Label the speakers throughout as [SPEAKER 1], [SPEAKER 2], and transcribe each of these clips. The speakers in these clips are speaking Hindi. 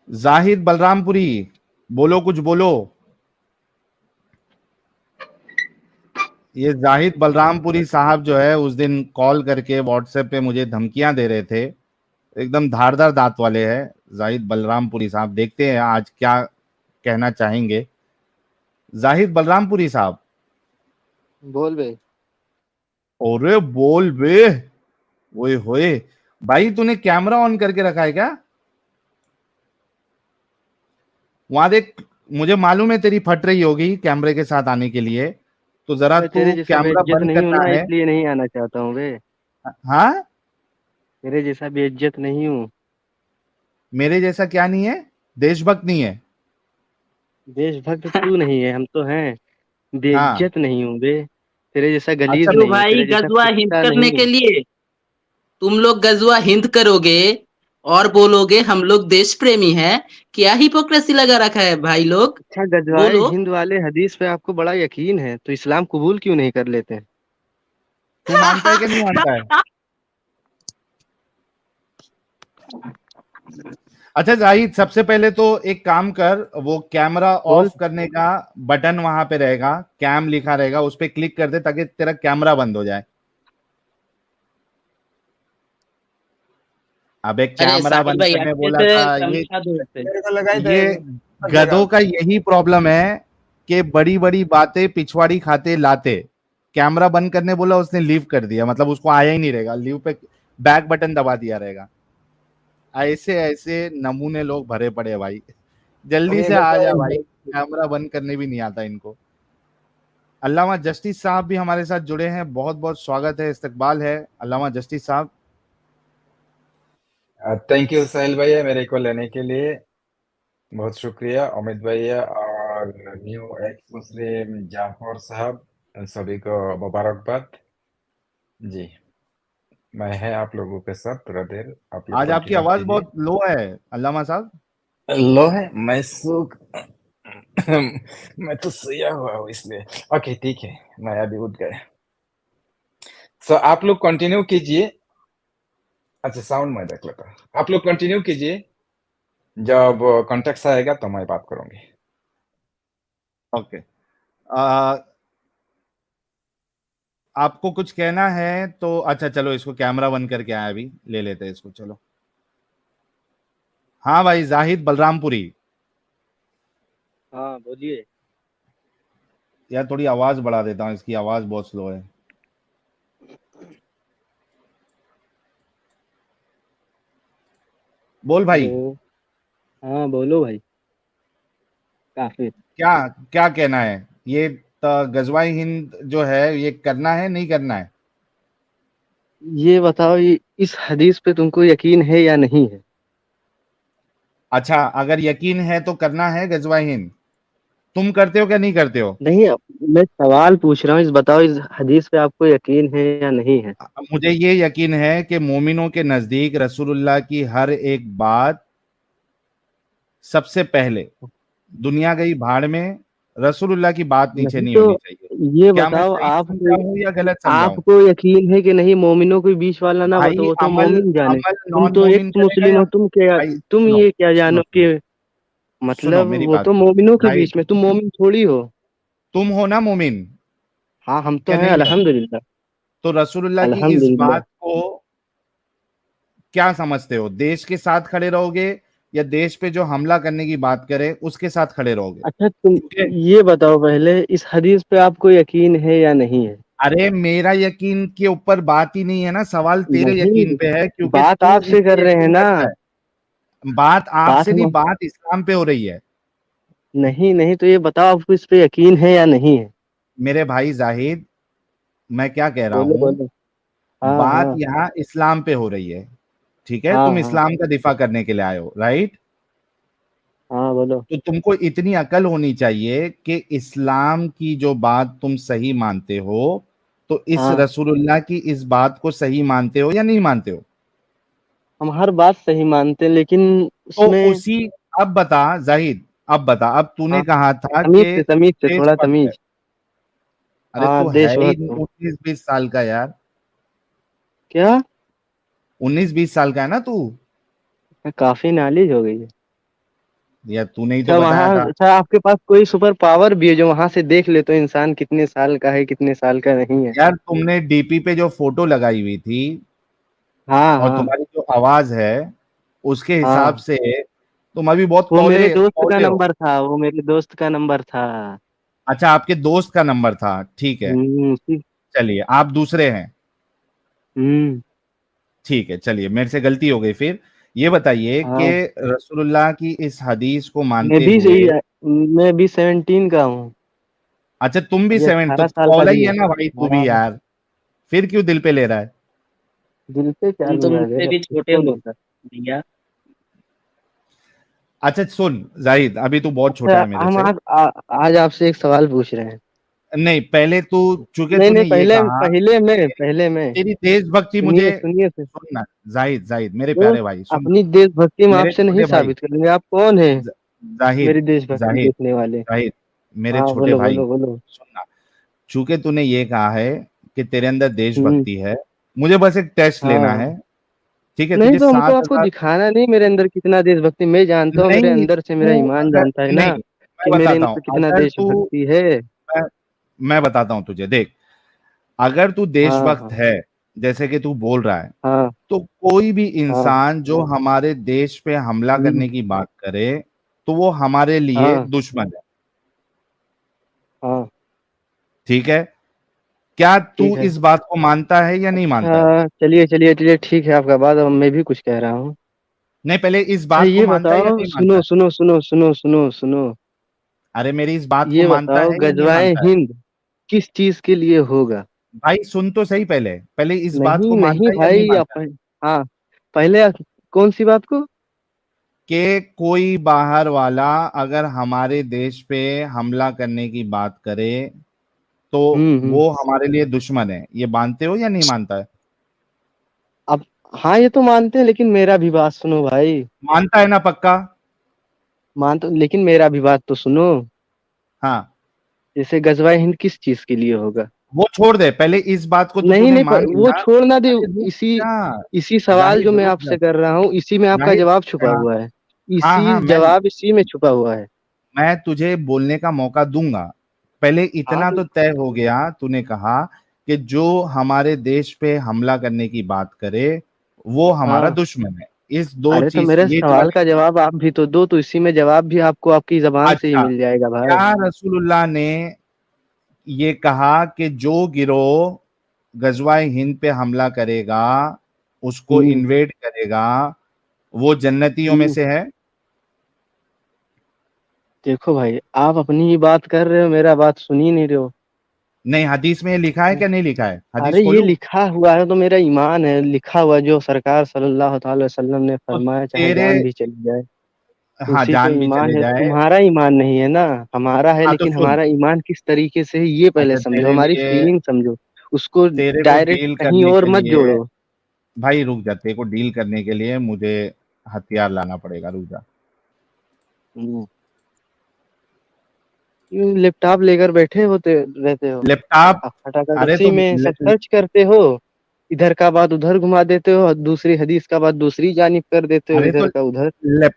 [SPEAKER 1] जाहिद बलरामपुरी, बोलो कुछ बोलो। ये जाहिद बलरामपुरी साहब जो है उस दिन कॉल करके व्हाट्सएप पे मुझे धमकियां दे रहे थे, एकदम धारदार दांत वाले हैं जाहिद बलरामपुरी साहब। देखते हैं आज क्या कहना चाहेंगे जाहिद बलरामपुरी साहब।
[SPEAKER 2] बोल बे।
[SPEAKER 1] अरे बोल बे। ओए होए, भाई तूने कैमरा ऑन करके रखा है क्या? वहां देख, मुझे मालूम है तेरी फट रही होगी कैमरे के साथ आने के लिए, तो जरा
[SPEAKER 2] मैं
[SPEAKER 1] तू
[SPEAKER 2] तेरे जैसा
[SPEAKER 1] कैमरा
[SPEAKER 2] बेइज्जत
[SPEAKER 1] बंद
[SPEAKER 2] नहीं हूं
[SPEAKER 1] करना
[SPEAKER 2] ना,
[SPEAKER 1] है।
[SPEAKER 2] इसलिए नहीं आना चाहता हूँ बे।
[SPEAKER 1] हाँ,
[SPEAKER 2] तेरे जैसा बेइज्जत नहीं हूँ।
[SPEAKER 1] मेरे जैसा क्या नहीं है? देशभक्त नहीं है?
[SPEAKER 2] देशभक्त तू नहीं है, हम तो हैं।
[SPEAKER 1] हाँ।
[SPEAKER 2] बेइज्जत नहीं हूँ बे। तेरे जैसा गलीज
[SPEAKER 1] अच्छा,
[SPEAKER 3] क्यों
[SPEAKER 2] नहीं हूँ,
[SPEAKER 3] भाई,
[SPEAKER 2] तेरे जैसा
[SPEAKER 3] गजवा हिंद
[SPEAKER 2] कुत्ता
[SPEAKER 3] करने
[SPEAKER 2] नहीं
[SPEAKER 3] के
[SPEAKER 2] हूँ।
[SPEAKER 3] लिए? तुम लोग गजवा हिंद करोगे और बोलोगे हम लोग देश प्रेमी हैं? क्या हिपोक्रेसी लगा रखा है भाई लोग?
[SPEAKER 2] अच्छा, गजवाए
[SPEAKER 3] बोलो।
[SPEAKER 2] हिंद वाले हदीस पे आपको बड़ा यकीन है, तो इस्लाम कबूल क्यों नहीं कर लेते हैं?
[SPEAKER 1] तू मानता है कि नहीं मानता है? अच्छा जाहिद, सबसे पहले तो एक काम कर, वो कैमरा
[SPEAKER 2] बोल।
[SPEAKER 1] ऑफ करने का बटन वहां पे रहेगा, कैम लिखा रहेगा, उस पे क्लिक कर दे ताकि तेरा कैमरा बंद हो जाए। अबे
[SPEAKER 3] अरे
[SPEAKER 1] कैमरा
[SPEAKER 3] साहिल
[SPEAKER 1] बंद
[SPEAKER 3] भाई,
[SPEAKER 1] करने
[SPEAKER 3] अच्छे
[SPEAKER 1] बोला
[SPEAKER 3] से
[SPEAKER 1] था ये।
[SPEAKER 3] समझा दो इसे।
[SPEAKER 4] मेरे को लगा ही था
[SPEAKER 1] ये
[SPEAKER 4] फंसेगा।
[SPEAKER 1] गधों का यही प्रॉब्लम है कि बड़ी बड़ी बातें पिछवाड़ी खाते लाते। कैमरा बंद करने बोला, उसने लीव कर दिया, मतलब उसको आया ही नहीं रहेगा, लीव पे बैक बटन दबा दिया रहेगा। ऐसे ऐसे नमूने लोग भरे पड़े हैं भाई। जल्दी
[SPEAKER 4] अरे
[SPEAKER 1] से आ जा भाई,
[SPEAKER 4] बताओ।
[SPEAKER 1] कैमरा बंद करने भी नहीं आता इनको। अल्लामा जस्टिस साहब भी हमारे साथ जुड़े हैं, बहुत बहुत स्वागत है, इस्तकबाल है अल्लामा जस्टिस साहब।
[SPEAKER 4] थैंक यू साहिल भैया, मेरे को लेने के लिए बहुत शुक्रिया। अमित भैया और न्यू एक्स मुस्लिम जाफर साहब, सभी को मुबारकबाद। जी, मैं है आप लोगों के साथ थोड़ा देर, आप लोग
[SPEAKER 1] आज आपकी
[SPEAKER 4] कंटिन्यू
[SPEAKER 1] आवाज
[SPEAKER 4] कीजिए।
[SPEAKER 1] बहुत लो है अल्लामा साहब।
[SPEAKER 4] लो है, मैं सुख मैं तो सोया हुआ हूँ इसलिए। ओके ठीक है, मैं अभी उठ गया। सो आप लोग कंटिन्यू कीजिए। अच्छा, साउंड मैं देख लेता हूँ। आप लोग कंटिन्यू कीजिए, जब कॉन्टेक्स्ट आएगा तो मैं बात करूंगी।
[SPEAKER 1] ओके। आपको कुछ कहना है तो अच्छा चलो, इसको कैमरा बंद करके आया, अभी ले लेते हैं इसको, चलो। हाँ भाई जाहिद बलरामपुरी।
[SPEAKER 2] हाँ बोलिए।
[SPEAKER 1] यार थोड़ी आवाज बढ़ा देता हूँ, इसकी आवाज बहुत स्लो है। बोल भाई।
[SPEAKER 2] हेलो। हाँ बोलो भाई। काफी।
[SPEAKER 1] क्या क्या कहना है? ये गजवाई हिंद जो है ये करना है नहीं करना है?
[SPEAKER 2] ये बताओ, ये इस हदीस पे तुमको यकीन है या नहीं है?
[SPEAKER 1] अच्छा, अगर यकीन है तो करना है गजवाई हिंद। तुम करते हो क्या नहीं करते हो?
[SPEAKER 2] नहीं, मैं सवाल पूछ रहा हूँ, इस बताओ, इस हदीस पे आपको यकीन है या नहीं है?
[SPEAKER 1] मुझे ये यकीन है कि मोमिनों के नजदीक रसूलुल्लाह की हर एक बात सबसे पहले, दुनिया गई भाड़ में, रसूलुल्लाह की बात नीचे
[SPEAKER 2] नहीं
[SPEAKER 1] नहीं
[SPEAKER 2] तो
[SPEAKER 1] होनी चाहिए।
[SPEAKER 2] ये
[SPEAKER 1] क्या मैं
[SPEAKER 2] बताओ,
[SPEAKER 1] सही
[SPEAKER 2] आपको
[SPEAKER 1] समझा हूं या गलत समझा हूं?
[SPEAKER 2] आपको यकीन है कि नहीं? मोमिनों के बीच वाला ना
[SPEAKER 1] भाई
[SPEAKER 2] बताओ, वो तो
[SPEAKER 1] अमल,
[SPEAKER 2] मोमिन जाने।
[SPEAKER 1] अमल
[SPEAKER 2] तुम
[SPEAKER 1] नॉन
[SPEAKER 2] तो एक
[SPEAKER 1] मोमिन करेगा
[SPEAKER 2] मुस्लिम
[SPEAKER 1] या
[SPEAKER 2] हो,
[SPEAKER 1] भाई
[SPEAKER 2] तुम
[SPEAKER 1] सुनो,
[SPEAKER 2] ये क्या
[SPEAKER 1] सुनो
[SPEAKER 2] जानो
[SPEAKER 1] सुनो
[SPEAKER 2] कि
[SPEAKER 1] सुनो
[SPEAKER 2] मतलब
[SPEAKER 1] मेरी
[SPEAKER 2] वो
[SPEAKER 1] बात।
[SPEAKER 2] तो मोमिनों के
[SPEAKER 1] जाहिद,
[SPEAKER 2] बीच में, तुम मोमिन थोड़ी हो।
[SPEAKER 1] तुम हो ना मोमिन?
[SPEAKER 2] हाँ हम तो
[SPEAKER 1] क्या
[SPEAKER 2] हैं,
[SPEAKER 1] नहीं हो?
[SPEAKER 2] अल्हम्दुलिल्लाह।
[SPEAKER 1] तो रसूलुल्लाह की इस
[SPEAKER 2] अल्हम्दुलिल्लाह।
[SPEAKER 1] बात को क्या समझते हो? देश के साथ खड़े रहोगे या देश पे जो हमला करने की बात करे उसके साथ खड़े रहोगे?
[SPEAKER 2] अच्छा, तुम
[SPEAKER 1] क्योंकि
[SPEAKER 2] ये बताओ पहले, इस हदीस पे आपको यकीन है या नहीं है?
[SPEAKER 1] अरे मेरा यकीन के ऊपर बात ही नहीं है ना, सवाल तेरे यकीन
[SPEAKER 2] नहीं,
[SPEAKER 1] पे है, क्योंकि
[SPEAKER 2] बात
[SPEAKER 1] तू इस
[SPEAKER 2] आपसे कर
[SPEAKER 1] पे
[SPEAKER 2] रहे हैं
[SPEAKER 1] यकीन
[SPEAKER 2] ना।
[SPEAKER 1] करता है। बात
[SPEAKER 2] बात
[SPEAKER 1] आपसे नहीं,
[SPEAKER 2] हम
[SPEAKER 1] बात इस्लाम पे हो रही है।
[SPEAKER 2] नहीं नहीं, तो ये बताओ, आपको इस पे यकीन है या नहीं है?
[SPEAKER 1] मेरे भाई जाहिद, मैं क्या कह रहा
[SPEAKER 2] बोलो
[SPEAKER 1] हूं,
[SPEAKER 2] बोलो। हाँ
[SPEAKER 1] बात
[SPEAKER 2] हाँ।
[SPEAKER 1] यहाँ इस्लाम पे हो रही है। ठीक है,
[SPEAKER 2] हाँ
[SPEAKER 1] तुम
[SPEAKER 2] हाँ।
[SPEAKER 1] इस्लाम का दिफा करने के लिए आए हो, राइट?
[SPEAKER 2] हाँ बोलो।
[SPEAKER 1] तो तुमको इतनी अकल होनी चाहिए कि इस्लाम की जो बात तुम सही मानते हो, तो इस
[SPEAKER 2] हाँ,
[SPEAKER 1] रसूलुल्लाह की इस बात को सही मानते हो या नहीं मानते हो?
[SPEAKER 2] हम हर बात सही मानते हैं, लेकिन
[SPEAKER 1] तो
[SPEAKER 2] उसमें।
[SPEAKER 1] उसी, अब बता जाहिद, अब बता, अब तूने
[SPEAKER 2] हाँ,
[SPEAKER 1] कहा था
[SPEAKER 2] तमीज
[SPEAKER 1] कि
[SPEAKER 2] से,
[SPEAKER 1] तू
[SPEAKER 2] तमीज से, थोड़ा
[SPEAKER 1] देशभक्त है।
[SPEAKER 2] तमीज।
[SPEAKER 1] अरे
[SPEAKER 2] हाँ,
[SPEAKER 1] तू है ही
[SPEAKER 2] देशभक्त हूँ।
[SPEAKER 1] 19-20 साल का यार।
[SPEAKER 2] क्या?
[SPEAKER 1] 19-20 साल का है ना तू?
[SPEAKER 2] काफी नॉलेज हो गई है।
[SPEAKER 1] या तूने ही तो
[SPEAKER 2] अच्छा
[SPEAKER 1] बताया
[SPEAKER 2] वहाँ,
[SPEAKER 1] था।
[SPEAKER 2] अच्छा आपके पास कोई सुपर पावर भी है जो वहां से देख ले तो इंसान कितने साल का है कितने साल का नहीं है?
[SPEAKER 1] यार तुमने डीपी पे जो फोटो लगाई हुई थी
[SPEAKER 2] हाँ
[SPEAKER 1] और
[SPEAKER 2] हाँ
[SPEAKER 1] तुम्हारी जो आवाज है उसके हिसाब
[SPEAKER 2] हाँ।
[SPEAKER 1] से तुम अभी बहुत
[SPEAKER 2] वो मेरे
[SPEAKER 1] पौले
[SPEAKER 2] दोस्त का
[SPEAKER 1] पौले हो।
[SPEAKER 2] नंबर था, वो मेरे दोस्त का नंबर था।
[SPEAKER 1] अच्छा, आपके दोस्त का नंबर था, ठीक है।
[SPEAKER 2] उसी।
[SPEAKER 1] चलिए, आप दूसरे हैं।
[SPEAKER 2] हम्म।
[SPEAKER 1] ठीक है, चलिए, मेरे से गलती हो गई फिर। ये बताइए कि
[SPEAKER 2] हाँ।
[SPEAKER 1] रसूलुल्लाह की इस हदीस को
[SPEAKER 2] मैं
[SPEAKER 1] मानते
[SPEAKER 2] भी
[SPEAKER 1] हुए।
[SPEAKER 2] मैं भी 17 का हूँ।
[SPEAKER 1] अच्छा, तुम भी
[SPEAKER 2] अभी
[SPEAKER 1] 7, तो
[SPEAKER 2] 18 साल का
[SPEAKER 1] पौला ही
[SPEAKER 2] भी
[SPEAKER 1] है
[SPEAKER 2] है।
[SPEAKER 1] ना भाई, तू भी
[SPEAKER 2] हाँ।
[SPEAKER 1] यार। फिर क्यों दिल पे ले रहा है?
[SPEAKER 2] दिल पे क्या
[SPEAKER 3] तुम तो
[SPEAKER 2] लगा
[SPEAKER 3] मुझसे
[SPEAKER 2] देगा,
[SPEAKER 3] भी छोटे
[SPEAKER 2] किसको
[SPEAKER 3] हो
[SPEAKER 2] लेकर?
[SPEAKER 3] भैया।
[SPEAKER 1] अच्छा सुन जाहिद, अभी तू बहुत छोटा
[SPEAKER 2] अच्छा
[SPEAKER 1] है मेरे
[SPEAKER 2] हम
[SPEAKER 1] से।
[SPEAKER 2] आज आपसे एक सवाल पूछ रहे हैं।
[SPEAKER 1] नहीं, पहले तू, चूंकि
[SPEAKER 2] नहीं
[SPEAKER 1] तूने
[SPEAKER 2] नहीं,
[SPEAKER 1] ये कहा,
[SPEAKER 2] पहले मैं
[SPEAKER 1] तेरी देशभक्ति मुझे,
[SPEAKER 2] सुनिए सुनिए तो।
[SPEAKER 1] सुनना। जाहिद, जाहिद मेरे
[SPEAKER 2] तो
[SPEAKER 1] प्यारे भाई, सुन।
[SPEAKER 2] अपनी देशभक्ति हम
[SPEAKER 1] मेरे
[SPEAKER 2] आपसे नहीं
[SPEAKER 1] छोटे भाई,
[SPEAKER 2] साबित करेंगे, आप कौन है
[SPEAKER 1] ज- जाहिद,
[SPEAKER 2] मेरी देशभक्ति
[SPEAKER 1] जाहिद,
[SPEAKER 2] देखने वाले?
[SPEAKER 1] जाहिद, मेरे
[SPEAKER 2] हाँ
[SPEAKER 1] छोटे
[SPEAKER 2] बोलो
[SPEAKER 1] भाई,
[SPEAKER 2] बोलो बोलो।
[SPEAKER 1] सुनना। चूंकि तूने ये कहा है कि तेरे अंदर
[SPEAKER 2] हम्म।
[SPEAKER 1] देशभक्ति है, मुझे बस एक टेस्ट लेना
[SPEAKER 2] हाँ।
[SPEAKER 1] है। ठीक है,
[SPEAKER 2] नहीं
[SPEAKER 1] तुझे
[SPEAKER 2] तो हमको
[SPEAKER 1] सात
[SPEAKER 2] आपको
[SPEAKER 1] हजार
[SPEAKER 2] दिखाना नहीं मेरे अंदर कितना देशभक्ति, मैं जानता हूँ मेरे
[SPEAKER 1] नहीं,
[SPEAKER 2] अंदर से, मेरा
[SPEAKER 1] तू
[SPEAKER 2] ईमान
[SPEAKER 1] अगर,
[SPEAKER 2] जानता है
[SPEAKER 1] नहीं,
[SPEAKER 2] ना
[SPEAKER 1] मैं
[SPEAKER 2] कि मेरे
[SPEAKER 1] बताता हूँ,
[SPEAKER 2] अंदर कितना
[SPEAKER 1] अगर तू,
[SPEAKER 2] देशभक्ति है।
[SPEAKER 1] मैं, मैं बताता हूँ तुझे, देख। अगर तू
[SPEAKER 2] हाँ
[SPEAKER 1] देशभक्त
[SPEAKER 2] हाँ
[SPEAKER 1] है, जैसे कि तू बोल रहा है,
[SPEAKER 2] हाँ
[SPEAKER 1] तो कोई भी
[SPEAKER 2] हाँ।
[SPEAKER 1] इंसान जो हमारे देश पे हमला
[SPEAKER 2] हम्म।
[SPEAKER 1] करने की बात करे, तो वो हमारे लिए
[SPEAKER 2] हाँ
[SPEAKER 1] दुश्मन है।
[SPEAKER 2] हाँ।
[SPEAKER 1] ठीक है? क्या तू
[SPEAKER 2] ठीक है।
[SPEAKER 1] इस बात को मानता है या नहीं मानता है?
[SPEAKER 2] अच्छा चलिए चलिए चलिए, ठीक है आपका बात, अब मैं भी कुछ कह रहा हूँ।
[SPEAKER 1] नहीं, पहले इस
[SPEAKER 2] अच्छा
[SPEAKER 1] बात को
[SPEAKER 2] ये
[SPEAKER 1] मानता है या
[SPEAKER 2] बताओ,
[SPEAKER 1] नहीं मानता
[SPEAKER 2] सुनो
[SPEAKER 1] है?
[SPEAKER 2] सुनो सुनो सुनो सुनो सुनो।
[SPEAKER 1] अरे, मेरी इस बात को
[SPEAKER 2] ये
[SPEAKER 1] मानता
[SPEAKER 2] बताओ
[SPEAKER 1] है या नहीं
[SPEAKER 2] गजवाए
[SPEAKER 1] मानता है?
[SPEAKER 2] हिंद किस चीज के लिए होगा?
[SPEAKER 1] भाई सुन तो सही, पहले पहले इस बात को
[SPEAKER 2] नहीं नहीं
[SPEAKER 1] मानता है या नहीं
[SPEAKER 2] भाई
[SPEAKER 1] मानता है?
[SPEAKER 2] अपन। हाँ। पहले कौन सी बात को?
[SPEAKER 1] कि कोई बाहर वाला अगर हमारे देश पे हमला करने की बात करे, तो
[SPEAKER 2] हम्म।
[SPEAKER 1] वो हमारे लिए दुश्मन है, ये मानते हो या नहीं मानता है?
[SPEAKER 2] अब हाँ ये तो मानते हैं, लेकिन मेरा भी बात सुनो भाई।
[SPEAKER 1] मानता है ना, पक्का?
[SPEAKER 2] मान तो, लेकिन मेरा भी बात तो सुनो।
[SPEAKER 1] हाँ।
[SPEAKER 2] जैसे गजवाए हिंद किस चीज के लिए होगा?
[SPEAKER 1] वो छोड़ दे, पहले इस बात को तो
[SPEAKER 2] नहीं
[SPEAKER 1] तूने
[SPEAKER 2] नहीं,
[SPEAKER 1] मान
[SPEAKER 2] वो
[SPEAKER 1] लिया।
[SPEAKER 2] छोड़ना दे।
[SPEAKER 1] अरे रुक
[SPEAKER 2] इसी
[SPEAKER 1] जा,
[SPEAKER 2] इसी सवाल जो
[SPEAKER 1] जाहिद
[SPEAKER 2] मैं
[SPEAKER 1] रुक जा,
[SPEAKER 2] आपसे कर रहा हूँ, इसी में आपका
[SPEAKER 1] जाहिद
[SPEAKER 2] जवाब
[SPEAKER 1] रुक
[SPEAKER 2] छुपा
[SPEAKER 1] जा।
[SPEAKER 2] हुआ है।
[SPEAKER 1] हाँ हाँ,
[SPEAKER 2] जवाब इसी में छुपा हुआ है।
[SPEAKER 1] मैं तुझे बोलने का मौका दूंगा। पहले
[SPEAKER 2] हाँ
[SPEAKER 1] इतना तो तय हो गया, तूने कहा कि जो हमारे देश पे हमला करने की बात करे, वो हमारा
[SPEAKER 2] हाँ।
[SPEAKER 1] दुश्मन है। इस दो
[SPEAKER 2] अरे तो
[SPEAKER 1] चीज,
[SPEAKER 2] मेरे
[SPEAKER 1] ये जो
[SPEAKER 2] सवाल का जवाब आप भी तो दो, तो इसी में जवाब भी आपको आपकी जबान से ही
[SPEAKER 1] अच्छा,
[SPEAKER 2] मिल जाएगा भाई।
[SPEAKER 1] क्या रसूलुल्लाह ने ये कहा कि जो गिरोह गजवाए हिंद पे हमला करेगा, उसको
[SPEAKER 2] हम्म।
[SPEAKER 1] इन्वेड करेगा, वो जन्नतियों में
[SPEAKER 2] हम्म।
[SPEAKER 1] से है?
[SPEAKER 2] देखो भाई, आप अपनी ही बात कर रहे हो, मेरा बात सुन ही नहीं रहे हो।
[SPEAKER 1] नहीं, हदीस में ये लिखा है क्या, नहीं लिखा है? हदीस
[SPEAKER 2] अरे ये
[SPEAKER 1] खोलूं?
[SPEAKER 2] लिखा हुआ है तो मेरा ईमान है, लिखा हुआ जो सरकार सल्लल्लाहु अलैहि वसल्लम ने
[SPEAKER 1] तो
[SPEAKER 2] फरमाया, चाहे
[SPEAKER 1] तेरे,
[SPEAKER 2] जान भी चली जाए।
[SPEAKER 1] हाँ,
[SPEAKER 2] उसी पे
[SPEAKER 1] जान भी
[SPEAKER 2] ईमान
[SPEAKER 1] चले
[SPEAKER 2] है,
[SPEAKER 1] जाए।
[SPEAKER 2] तुम्हारा ईमान नहीं है ना। हमारा है,
[SPEAKER 1] हाँ तो
[SPEAKER 2] लेकिन
[SPEAKER 1] सुन,
[SPEAKER 2] हमारा ईमान किस तरीके से है ये पहले
[SPEAKER 1] अच्छा,
[SPEAKER 2] समझो, हमारी फीलिंग समझो। उसको
[SPEAKER 1] तेरे को
[SPEAKER 2] डायरेक्ट
[SPEAKER 1] डील
[SPEAKER 2] कहीं
[SPEAKER 1] करने
[SPEAKER 2] और
[SPEAKER 1] के
[SPEAKER 2] मत
[SPEAKER 1] लिए,
[SPEAKER 2] जोड़ो।
[SPEAKER 1] भाई रुक जा, तेरे को डील करने के लिए मुझे हथियार लाना पड़ेगा, रुक जा।
[SPEAKER 2] हम्म। क्यों लैपटॉप लेकर बैठे होते रहते हो?
[SPEAKER 1] लैपटॉप?
[SPEAKER 2] आप फटाफट
[SPEAKER 1] अरे
[SPEAKER 2] उसी
[SPEAKER 1] तो
[SPEAKER 2] में सब सर्च करते हो। इधर का बात उधर घुमा देते हो, और दूसरी हदीस का बात दूसरी जानिब कर देते हो,
[SPEAKER 1] अरे तो
[SPEAKER 2] इधर का उधर।
[SPEAKER 1] लैप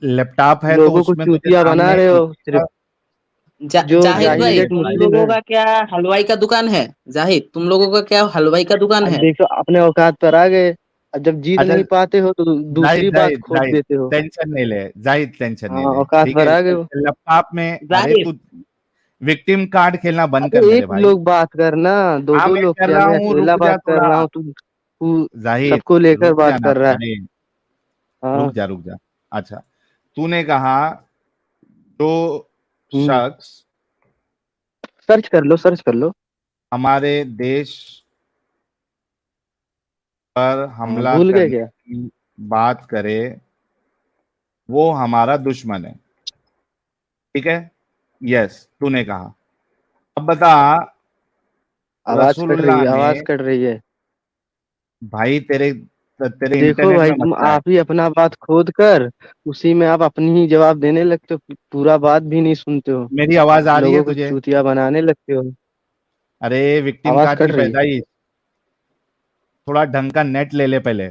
[SPEAKER 1] लैपटॉप है तो
[SPEAKER 2] लोगों को
[SPEAKER 1] उसमें तुझे
[SPEAKER 2] चूतिया बना
[SPEAKER 1] सामने
[SPEAKER 2] रहे हो
[SPEAKER 1] उसी
[SPEAKER 2] सिर्फ,
[SPEAKER 1] का।
[SPEAKER 2] जो
[SPEAKER 1] अरे
[SPEAKER 3] जाहिद भाई,
[SPEAKER 1] मेरे
[SPEAKER 2] जाहिलियत
[SPEAKER 3] तुम
[SPEAKER 1] भाई,
[SPEAKER 2] मुस्लिम
[SPEAKER 3] लोगों
[SPEAKER 2] है।
[SPEAKER 3] का क्या हलवाई का दुकान है? जाहिद, तुम लोगों का क्या हलवाई का दुकान
[SPEAKER 2] अब
[SPEAKER 3] है?
[SPEAKER 2] देखो अपने औकात पर आ गए, और जब जीत
[SPEAKER 1] अच्छा,
[SPEAKER 2] नहीं पाते हो तो
[SPEAKER 1] जाहिद
[SPEAKER 2] दूसरी बात
[SPEAKER 1] जाहिद
[SPEAKER 2] खोज
[SPEAKER 1] जाहिद,
[SPEAKER 2] देते हो।
[SPEAKER 1] टेंशन नहीं ले, जाहिद टेंशन
[SPEAKER 2] हाँ
[SPEAKER 1] नहीं ले,
[SPEAKER 2] औकात
[SPEAKER 1] ठीक
[SPEAKER 2] पर
[SPEAKER 1] है?
[SPEAKER 2] आ गए हो।
[SPEAKER 1] लैपटॉप में, अरे
[SPEAKER 3] जाहिद,
[SPEAKER 1] तू विक्टिम कार्ड खेलना बंद कर
[SPEAKER 2] अरे
[SPEAKER 1] मेरे
[SPEAKER 2] एक
[SPEAKER 1] भाई।
[SPEAKER 2] लोग बात करना, दो
[SPEAKER 1] हाँ,
[SPEAKER 2] दो
[SPEAKER 1] मैं
[SPEAKER 2] लोग
[SPEAKER 1] कर
[SPEAKER 2] क्या,
[SPEAKER 1] रहा
[SPEAKER 2] मैं
[SPEAKER 1] हूँ,
[SPEAKER 2] अकेला
[SPEAKER 1] रुक जा
[SPEAKER 2] बात कर
[SPEAKER 1] थोड़ा।
[SPEAKER 2] रहा हूँ, तू
[SPEAKER 1] जाहिद,
[SPEAKER 2] सबको लेकर
[SPEAKER 1] रुक
[SPEAKER 2] बात
[SPEAKER 1] जाना
[SPEAKER 2] कर रहा है।
[SPEAKER 1] अरे, रुक
[SPEAKER 2] हाँ।
[SPEAKER 1] जा, रुक जा। अच्छा, तूने कहा जो
[SPEAKER 2] हम्म।
[SPEAKER 1] शख्स
[SPEAKER 2] सर्च कर लो, सर्च कर लो।
[SPEAKER 1] हमारे देश पर
[SPEAKER 2] हाँ
[SPEAKER 1] हमला
[SPEAKER 2] भूल गए
[SPEAKER 1] करने
[SPEAKER 2] क्या?
[SPEAKER 1] की बात करे, वो हमारा दुश्मन है। ठीक है? यस, तूने कहा। अब बता,
[SPEAKER 2] आवाज कट रही
[SPEAKER 1] रसूलुल्लाह
[SPEAKER 2] है,
[SPEAKER 1] ने,
[SPEAKER 2] आवाज कट रही है।
[SPEAKER 1] भाई तेरे तेरे
[SPEAKER 2] देखो
[SPEAKER 1] इंटरनेट
[SPEAKER 2] भाई,
[SPEAKER 1] में
[SPEAKER 2] तुम
[SPEAKER 1] मसला है।
[SPEAKER 2] आप ही अपना बात खोद कर उसी में आप अपनी ही जवाब देने लगते हो, पूरा बात भी नहीं सुनते हो।
[SPEAKER 1] मेरी आवाज आ रही है
[SPEAKER 2] लोगों को
[SPEAKER 1] तुझे?
[SPEAKER 2] चूतिया बनाने लगते हो।
[SPEAKER 1] अरे, विक्टिम
[SPEAKER 2] आवाज
[SPEAKER 1] कार्ड की
[SPEAKER 2] कट रही है।
[SPEAKER 1] पैदाइश, थोड़ा ढंग का नेट ले ले पहले।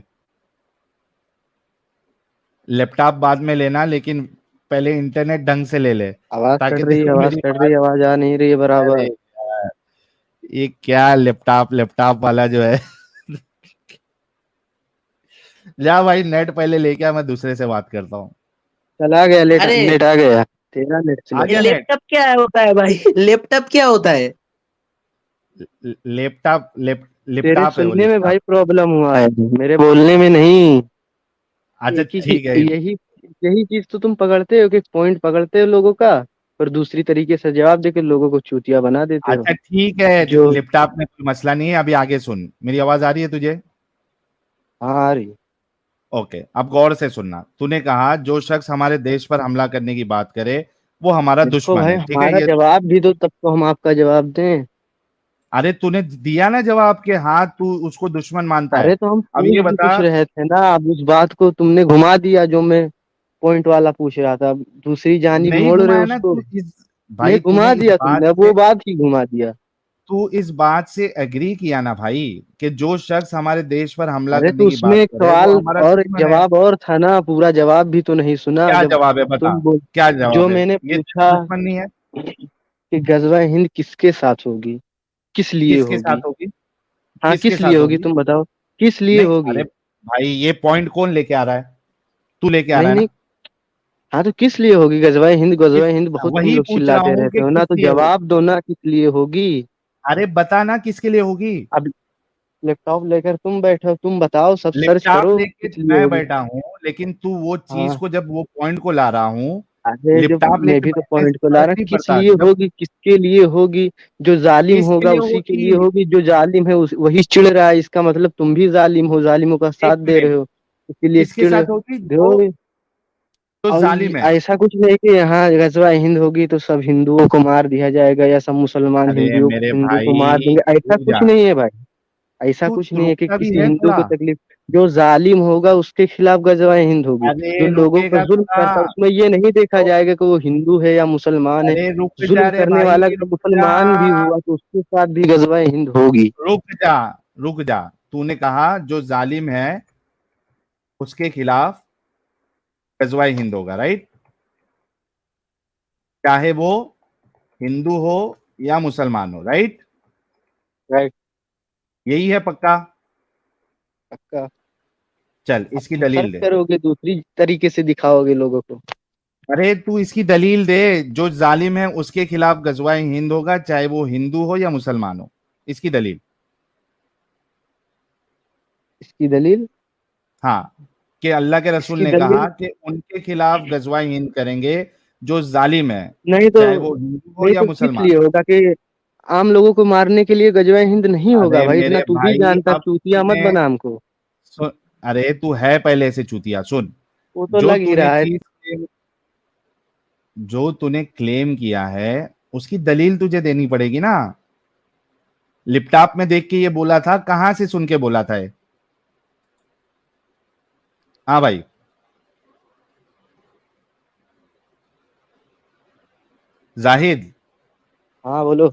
[SPEAKER 1] लैपटॉप बाद में लेना, लेकिन पहले इंटरनेट ढंग से ले ले
[SPEAKER 2] आवाज
[SPEAKER 1] ताकि
[SPEAKER 2] कट रही है,
[SPEAKER 1] तेरे को
[SPEAKER 2] आवाज
[SPEAKER 1] मेरी
[SPEAKER 2] कट
[SPEAKER 1] बात।
[SPEAKER 2] रही है, आवाज आ नहीं रही है
[SPEAKER 1] अरे
[SPEAKER 2] बराबर।
[SPEAKER 1] यार, ये क्या लैपटॉप वाला जो है जा भाई नेट पहले लेके आ, मैं दूसरे से बात करता हूँ।
[SPEAKER 2] चला गया,
[SPEAKER 3] अरे
[SPEAKER 2] नेट आ गया, तेरा नेट
[SPEAKER 1] आ
[SPEAKER 2] चला
[SPEAKER 3] ये
[SPEAKER 1] गया नेट।
[SPEAKER 3] लैपटॉप क्या होता है भाई? लैपटॉप क्या होता है?
[SPEAKER 1] लैपटॉप
[SPEAKER 2] तेरे
[SPEAKER 1] लैपटॉप है वो,
[SPEAKER 2] सुनने में
[SPEAKER 1] लैपटॉप।
[SPEAKER 2] भाई प्रॉब्लम हुआ है, मेरे बोलने में नहीं।
[SPEAKER 1] अच्छा
[SPEAKER 2] एक ही
[SPEAKER 1] ठीक है।
[SPEAKER 2] यही यही चीज तो तुम पकड़ते हो कि पॉइंट पकड़ते हो लोगों का, और दूसरी तरीके से जवाब देके लोगों को चूतिया बना देते हो।
[SPEAKER 1] अच्छा ठीक है,
[SPEAKER 2] जो
[SPEAKER 1] लैपटॉप में कोई मसला नहीं है, अभी आगे सुन, मेरी आवाज आ रही है तुझे?
[SPEAKER 2] हाँ आ रही है।
[SPEAKER 1] ओके, अब गौर से सुनना। तूने कहा जो शख्स हमारे देश पर हमला करने की बात करे वो हमारा
[SPEAKER 2] देखो
[SPEAKER 1] दुश्मन
[SPEAKER 2] भाई,
[SPEAKER 1] है, ठीक है
[SPEAKER 2] हमारा
[SPEAKER 1] ये?
[SPEAKER 2] जवाब भी दो तब तो हम आपका जवाब दें।
[SPEAKER 1] अरे तूने दिया ना जवाब के, हाँ तू उसको दुश्मन मानता है।
[SPEAKER 2] अरे तो हम
[SPEAKER 1] अब
[SPEAKER 2] पूछ
[SPEAKER 1] ये
[SPEAKER 2] भी
[SPEAKER 1] बता।
[SPEAKER 2] कुछ रहे थे ना, अब उस बात को तुमने घुमा दिया जो मैं पॉइंट वाला पूछ रहा था, अब दूसरी जानिब
[SPEAKER 1] नहीं
[SPEAKER 2] मोड़ रहे हो
[SPEAKER 1] घुमाया ना
[SPEAKER 2] उसको।
[SPEAKER 1] तू इस,
[SPEAKER 2] नहीं,
[SPEAKER 1] भाई
[SPEAKER 2] घुमा
[SPEAKER 1] तूने इस
[SPEAKER 2] दिया
[SPEAKER 1] बात
[SPEAKER 2] तुमने, अब
[SPEAKER 1] से,
[SPEAKER 2] वो बात ही घुमा दिया।
[SPEAKER 1] तू इस बात से एग्री किया ना भाई कि जो शख्स हमारे देश पर हमला
[SPEAKER 2] अरे
[SPEAKER 1] करने
[SPEAKER 2] तो
[SPEAKER 1] की
[SPEAKER 2] उसमें
[SPEAKER 1] बात
[SPEAKER 2] एक
[SPEAKER 1] करे वो
[SPEAKER 2] सवाल
[SPEAKER 1] हमारा
[SPEAKER 2] और एक
[SPEAKER 1] दुश्मन है।
[SPEAKER 2] जवाब और था ना, पूरा जवाब भी तो नहीं सुना
[SPEAKER 1] क्या
[SPEAKER 2] जब
[SPEAKER 1] जवाब है बता,
[SPEAKER 2] तुम बोल।
[SPEAKER 1] क्या
[SPEAKER 2] जो
[SPEAKER 1] जवाब है?
[SPEAKER 2] मैंने
[SPEAKER 1] ये तेरा
[SPEAKER 2] पूछा
[SPEAKER 1] दुश्मन नहीं है?
[SPEAKER 2] कि गजवा हिंद किसके साथ होगी, किस लिए
[SPEAKER 1] किसके
[SPEAKER 2] होगी।
[SPEAKER 1] साथ होगी?
[SPEAKER 2] हाँ,
[SPEAKER 1] किसके
[SPEAKER 2] किस लिए
[SPEAKER 1] साथ
[SPEAKER 2] होगी
[SPEAKER 1] होगी?
[SPEAKER 2] तुम बताओ, किस लिए
[SPEAKER 1] नहीं अरे
[SPEAKER 2] होगी।
[SPEAKER 1] भाई, ये पॉइंट कौन लेके आ रहा है? तू लेके आ रहा
[SPEAKER 2] नहीं
[SPEAKER 1] है
[SPEAKER 2] नहीं,
[SPEAKER 1] ना?
[SPEAKER 2] हाँ तो किस लिए होगी गजवा हिंद,
[SPEAKER 1] किस,
[SPEAKER 2] गजवा हिंद बहुत तुम
[SPEAKER 1] वही
[SPEAKER 2] लोग
[SPEAKER 1] पूछ रहा
[SPEAKER 2] चिल्लाते
[SPEAKER 1] हूँ
[SPEAKER 2] रहते
[SPEAKER 1] कि
[SPEAKER 2] हो
[SPEAKER 1] किस
[SPEAKER 2] ना, तो
[SPEAKER 1] लिए होगी।
[SPEAKER 2] जवाब दो ना किस लिए होगी।
[SPEAKER 1] अरे बता ना किसके लिए होगी।
[SPEAKER 2] अब लैपटॉप लेकर तुम बैठे हो, तुम बताओ, सब सर्च
[SPEAKER 1] लैपटॉप
[SPEAKER 2] करो
[SPEAKER 1] लेके
[SPEAKER 2] किस लिए
[SPEAKER 1] मैं
[SPEAKER 2] होगी।
[SPEAKER 1] बैठा हूँ, लेकिन तू वो चीज
[SPEAKER 2] हाँ,
[SPEAKER 1] को, जब वो पॉइंट को ला रहा हूँ,
[SPEAKER 2] अरे जब
[SPEAKER 1] लैपटॉप
[SPEAKER 2] मैं
[SPEAKER 1] लेके
[SPEAKER 2] भी तो
[SPEAKER 1] बैठने से
[SPEAKER 2] पॉइंट को ला
[SPEAKER 1] फर्क
[SPEAKER 2] रहा,
[SPEAKER 1] नहीं
[SPEAKER 2] किस
[SPEAKER 1] पड़ता
[SPEAKER 2] लिए
[SPEAKER 1] जब।
[SPEAKER 2] होगी, किसके लिए होगी। जो जालिम
[SPEAKER 1] किसके
[SPEAKER 2] होगा
[SPEAKER 1] लिए
[SPEAKER 2] उसी के लिए
[SPEAKER 1] होगी?
[SPEAKER 2] होगी, जो जालिम है वही चिढ़ रहा है, इसका मतलब तुम भी जालिम हो, जालिमों का
[SPEAKER 1] एक
[SPEAKER 2] साथ दे रहे
[SPEAKER 1] मिनट,
[SPEAKER 2] हो, इसीलिए
[SPEAKER 1] किसके
[SPEAKER 2] चिढ़
[SPEAKER 1] साथ होगी?
[SPEAKER 2] रहे हो।
[SPEAKER 1] जो जो
[SPEAKER 2] और
[SPEAKER 1] जालिम है।
[SPEAKER 2] ऐसा कुछ नहीं कि यहाँ गजवा हिंद होगी तो सब हिंदुओं को मार दिया जाएगा, या सब मुसलमान
[SPEAKER 1] अरे
[SPEAKER 2] हिंदुओं
[SPEAKER 1] मेरे
[SPEAKER 2] हिंदू को मार
[SPEAKER 1] भाई
[SPEAKER 2] देंगे, ऐसा
[SPEAKER 1] रुक
[SPEAKER 2] कुछ
[SPEAKER 1] जा,
[SPEAKER 2] नहीं है भाई। ऐसा
[SPEAKER 1] तू
[SPEAKER 2] कुछ नहीं है कि
[SPEAKER 1] रुकता भी
[SPEAKER 2] किसी
[SPEAKER 1] है
[SPEAKER 2] हिंदू
[SPEAKER 1] थोड़ा।
[SPEAKER 2] को तकलीफ। जो जालिम होगा उसके खिलाफ गजवा हिंद होगी।
[SPEAKER 1] अरे
[SPEAKER 2] जो लोगों पर
[SPEAKER 1] रुकेगा
[SPEAKER 2] जुल्म
[SPEAKER 1] थोड़ा।
[SPEAKER 2] करता है उसमें ये नहीं देखा
[SPEAKER 1] तो
[SPEAKER 2] जाएगा कि वो हिंदू है या मुसलमान है।
[SPEAKER 1] अरे रुक जा
[SPEAKER 2] जुल्म
[SPEAKER 1] रे
[SPEAKER 2] करने
[SPEAKER 1] भाई,
[SPEAKER 2] वाला अगर
[SPEAKER 1] रुक जा,
[SPEAKER 2] मुसलमान भी हुआ तो उसके साथ भी गजवा हिंद होगी।
[SPEAKER 1] रुक जा, रुक जा। तूने कहा जो जालिम है उसके खिलाफ गजवाए हिंद होगा, राइट? चाहे वो हिंदू हो या मुसलमान हो, राइट?
[SPEAKER 2] राइट।
[SPEAKER 1] यही है पक्का?
[SPEAKER 2] पक्का।
[SPEAKER 1] चल
[SPEAKER 2] अब
[SPEAKER 1] इसकी
[SPEAKER 2] तुम सर्च
[SPEAKER 1] दलील दे।
[SPEAKER 2] करोगे, दूसरी तरीके से दिखाओगे लोगों को।
[SPEAKER 1] अरे तू इसकी दलील दे, जो जालिम है उसके खिलाफ गजवाए हिंद होगा, चाहे वो हिंदू हो या मुसलमान हो। इसकी दलील।
[SPEAKER 2] इसकी दलील।
[SPEAKER 1] हाँ, कि अल्लाह के रसूल
[SPEAKER 2] इसकी
[SPEAKER 1] ने कहा
[SPEAKER 2] दलील
[SPEAKER 1] कि उनके खिलाफ गजवाए हिंद करेंगे जो जालिम है,
[SPEAKER 2] नहीं तो
[SPEAKER 1] चाहे वो हिंदू हो
[SPEAKER 2] नहीं
[SPEAKER 1] या
[SPEAKER 2] तो किस
[SPEAKER 1] मुसलमान
[SPEAKER 2] लिए
[SPEAKER 1] हो।
[SPEAKER 2] होगा कि आम लोगों को मारने के लिए गजवा हिंद नहीं होगा
[SPEAKER 1] अरे
[SPEAKER 2] भाई, इतना
[SPEAKER 1] मेरे
[SPEAKER 2] तू भी
[SPEAKER 1] भाई,
[SPEAKER 2] जानता,
[SPEAKER 1] अब
[SPEAKER 2] चूतिया मत
[SPEAKER 1] तूने
[SPEAKER 2] बना हमको।
[SPEAKER 1] सुन, अरे तू है पहले से चूतिया। सुन,
[SPEAKER 2] वो तो
[SPEAKER 1] जो
[SPEAKER 2] लग ही
[SPEAKER 1] तूने
[SPEAKER 2] रहा है।
[SPEAKER 1] चीज जो तूने क्लेम किया है उसकी दलील तुझे देनी पड़ेगी ना। लैपटॉप में देख के ये बोला था, कहां से सुन के बोला था ये? हाँ भाई, जाहिद,
[SPEAKER 2] हाँ बोलो।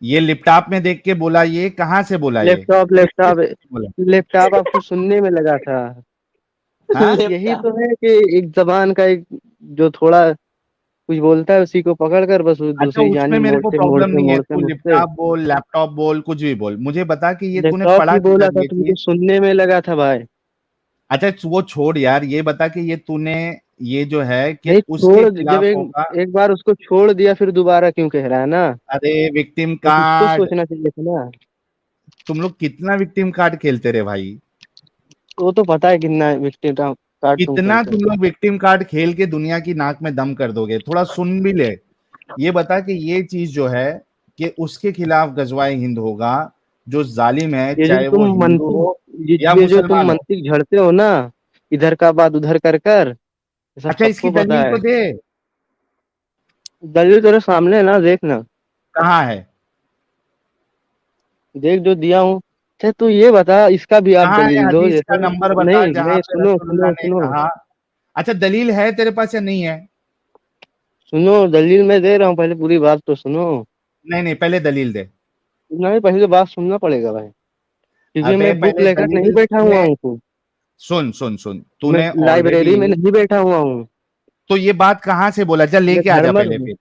[SPEAKER 1] ये लैपटॉप में देख के बोला, ये कहां से बोला, ये
[SPEAKER 2] लैपटॉप
[SPEAKER 1] किसके
[SPEAKER 2] लैपटॉप
[SPEAKER 1] साथ बोला?
[SPEAKER 2] लैपटॉप आपको सुनने में लगा था।
[SPEAKER 1] हाँ,
[SPEAKER 2] यही
[SPEAKER 3] लैपटॉप।
[SPEAKER 2] तो है कि एक जबान का एक जो थोड़ा कुछ बोलता है उसी को पकड़ कर बस वो
[SPEAKER 1] अच्छा
[SPEAKER 2] दूसरी
[SPEAKER 1] उसमें
[SPEAKER 2] जानी
[SPEAKER 1] मेरे को
[SPEAKER 2] मोड़ते
[SPEAKER 1] प्रॉब्लम
[SPEAKER 2] मोड़ते
[SPEAKER 1] नहीं है,
[SPEAKER 2] मोड़ते
[SPEAKER 1] तू
[SPEAKER 2] मुझसे।
[SPEAKER 1] लैपटॉप बोल, लैपटॉप बोल, कुछ भी बोल, मुझे बता कि ये तूने
[SPEAKER 2] लैपटॉप
[SPEAKER 1] पढ़ा
[SPEAKER 2] ही बोला
[SPEAKER 1] किधर
[SPEAKER 2] था
[SPEAKER 1] ये
[SPEAKER 2] तुमको,
[SPEAKER 1] चीज।
[SPEAKER 2] सुनने में लगा था भाई।
[SPEAKER 1] अच्छा वो छोड़ यार, ये बता कि ये तूने, ये जो है कि
[SPEAKER 2] नहीं
[SPEAKER 1] उसके
[SPEAKER 2] छोड़, जब
[SPEAKER 1] खिलाफ
[SPEAKER 2] एक
[SPEAKER 1] होगा।
[SPEAKER 2] एक बार उसको छोड़ दिया फिर दोबारा क्यों कह रहा है ना।
[SPEAKER 1] अरे विक्टिम
[SPEAKER 2] तो कुछ तो
[SPEAKER 1] कार्ड,
[SPEAKER 2] सोचना चाहिए था ना।
[SPEAKER 1] तुम लोग कितना विक्टिम कार्ड खेलते रहे भाई।
[SPEAKER 2] वो तो पता है कितना विक्टिम कार्ड तुम
[SPEAKER 1] कितना
[SPEAKER 2] खेलते
[SPEAKER 1] तुम
[SPEAKER 2] हो।
[SPEAKER 1] लोग विक्टिम कार्ड खेल के दुनिया की नाक में दम कर दोगे, थोड़ा सुन भी ले। ये बता कि ये चीज जो है कि उसके खिलाफ गजवाए हिंद होगा जो जालिम है,
[SPEAKER 2] ये जो
[SPEAKER 1] चाहे वो
[SPEAKER 2] तुम
[SPEAKER 1] हिंदू
[SPEAKER 2] मंतिक
[SPEAKER 1] हो या
[SPEAKER 2] ये जो तुम
[SPEAKER 1] मुसलमान हो।
[SPEAKER 2] मंतिक झड़ते हो ना, इधर का बात उधर कर कर, ये सब
[SPEAKER 1] अच्छा इसकी
[SPEAKER 2] सबको पता
[SPEAKER 1] दलील
[SPEAKER 2] है।
[SPEAKER 1] तो दे।
[SPEAKER 2] दलील तेरे सामने है ना, देखना।
[SPEAKER 1] कहाँ है?
[SPEAKER 2] देख जो दिया हूँ। अच्छा तू ये बता, इसका भी आप
[SPEAKER 1] कहाँ है?
[SPEAKER 2] दलील दो
[SPEAKER 1] हदीस का
[SPEAKER 2] जैसे।
[SPEAKER 1] नंबर बता
[SPEAKER 2] नहीं
[SPEAKER 1] जहां
[SPEAKER 2] नहीं,
[SPEAKER 1] पे
[SPEAKER 2] सुनो
[SPEAKER 1] रसूलुल्लाह
[SPEAKER 2] सुनो
[SPEAKER 1] ने
[SPEAKER 2] सुनो।
[SPEAKER 1] कहा। अच्छा दलील है तेरे पास या नहीं है?
[SPEAKER 2] सुनो, दलील मैं दे रहा हूँ, पहले पूरी बात तो सुनो।
[SPEAKER 1] नहीं नहीं, पहले दलील दे।
[SPEAKER 2] नहीं, पहले बात सुनना पड़ेगा भाई, क्योंकि
[SPEAKER 1] अबे
[SPEAKER 2] मैं बुक
[SPEAKER 1] पहले
[SPEAKER 2] लेकर नहीं
[SPEAKER 1] दलील
[SPEAKER 2] बैठा हुआ
[SPEAKER 1] तूने,
[SPEAKER 2] हूँ।
[SPEAKER 1] सुन सुन सुन,
[SPEAKER 2] मैं
[SPEAKER 1] तूने
[SPEAKER 2] लाइब्रेरी
[SPEAKER 1] ऑलरेडी,
[SPEAKER 2] में नहीं बैठा हुआ हूँ।
[SPEAKER 1] तो ये बात कहाँ से बोला? चल लेके आ जा पहले फिर।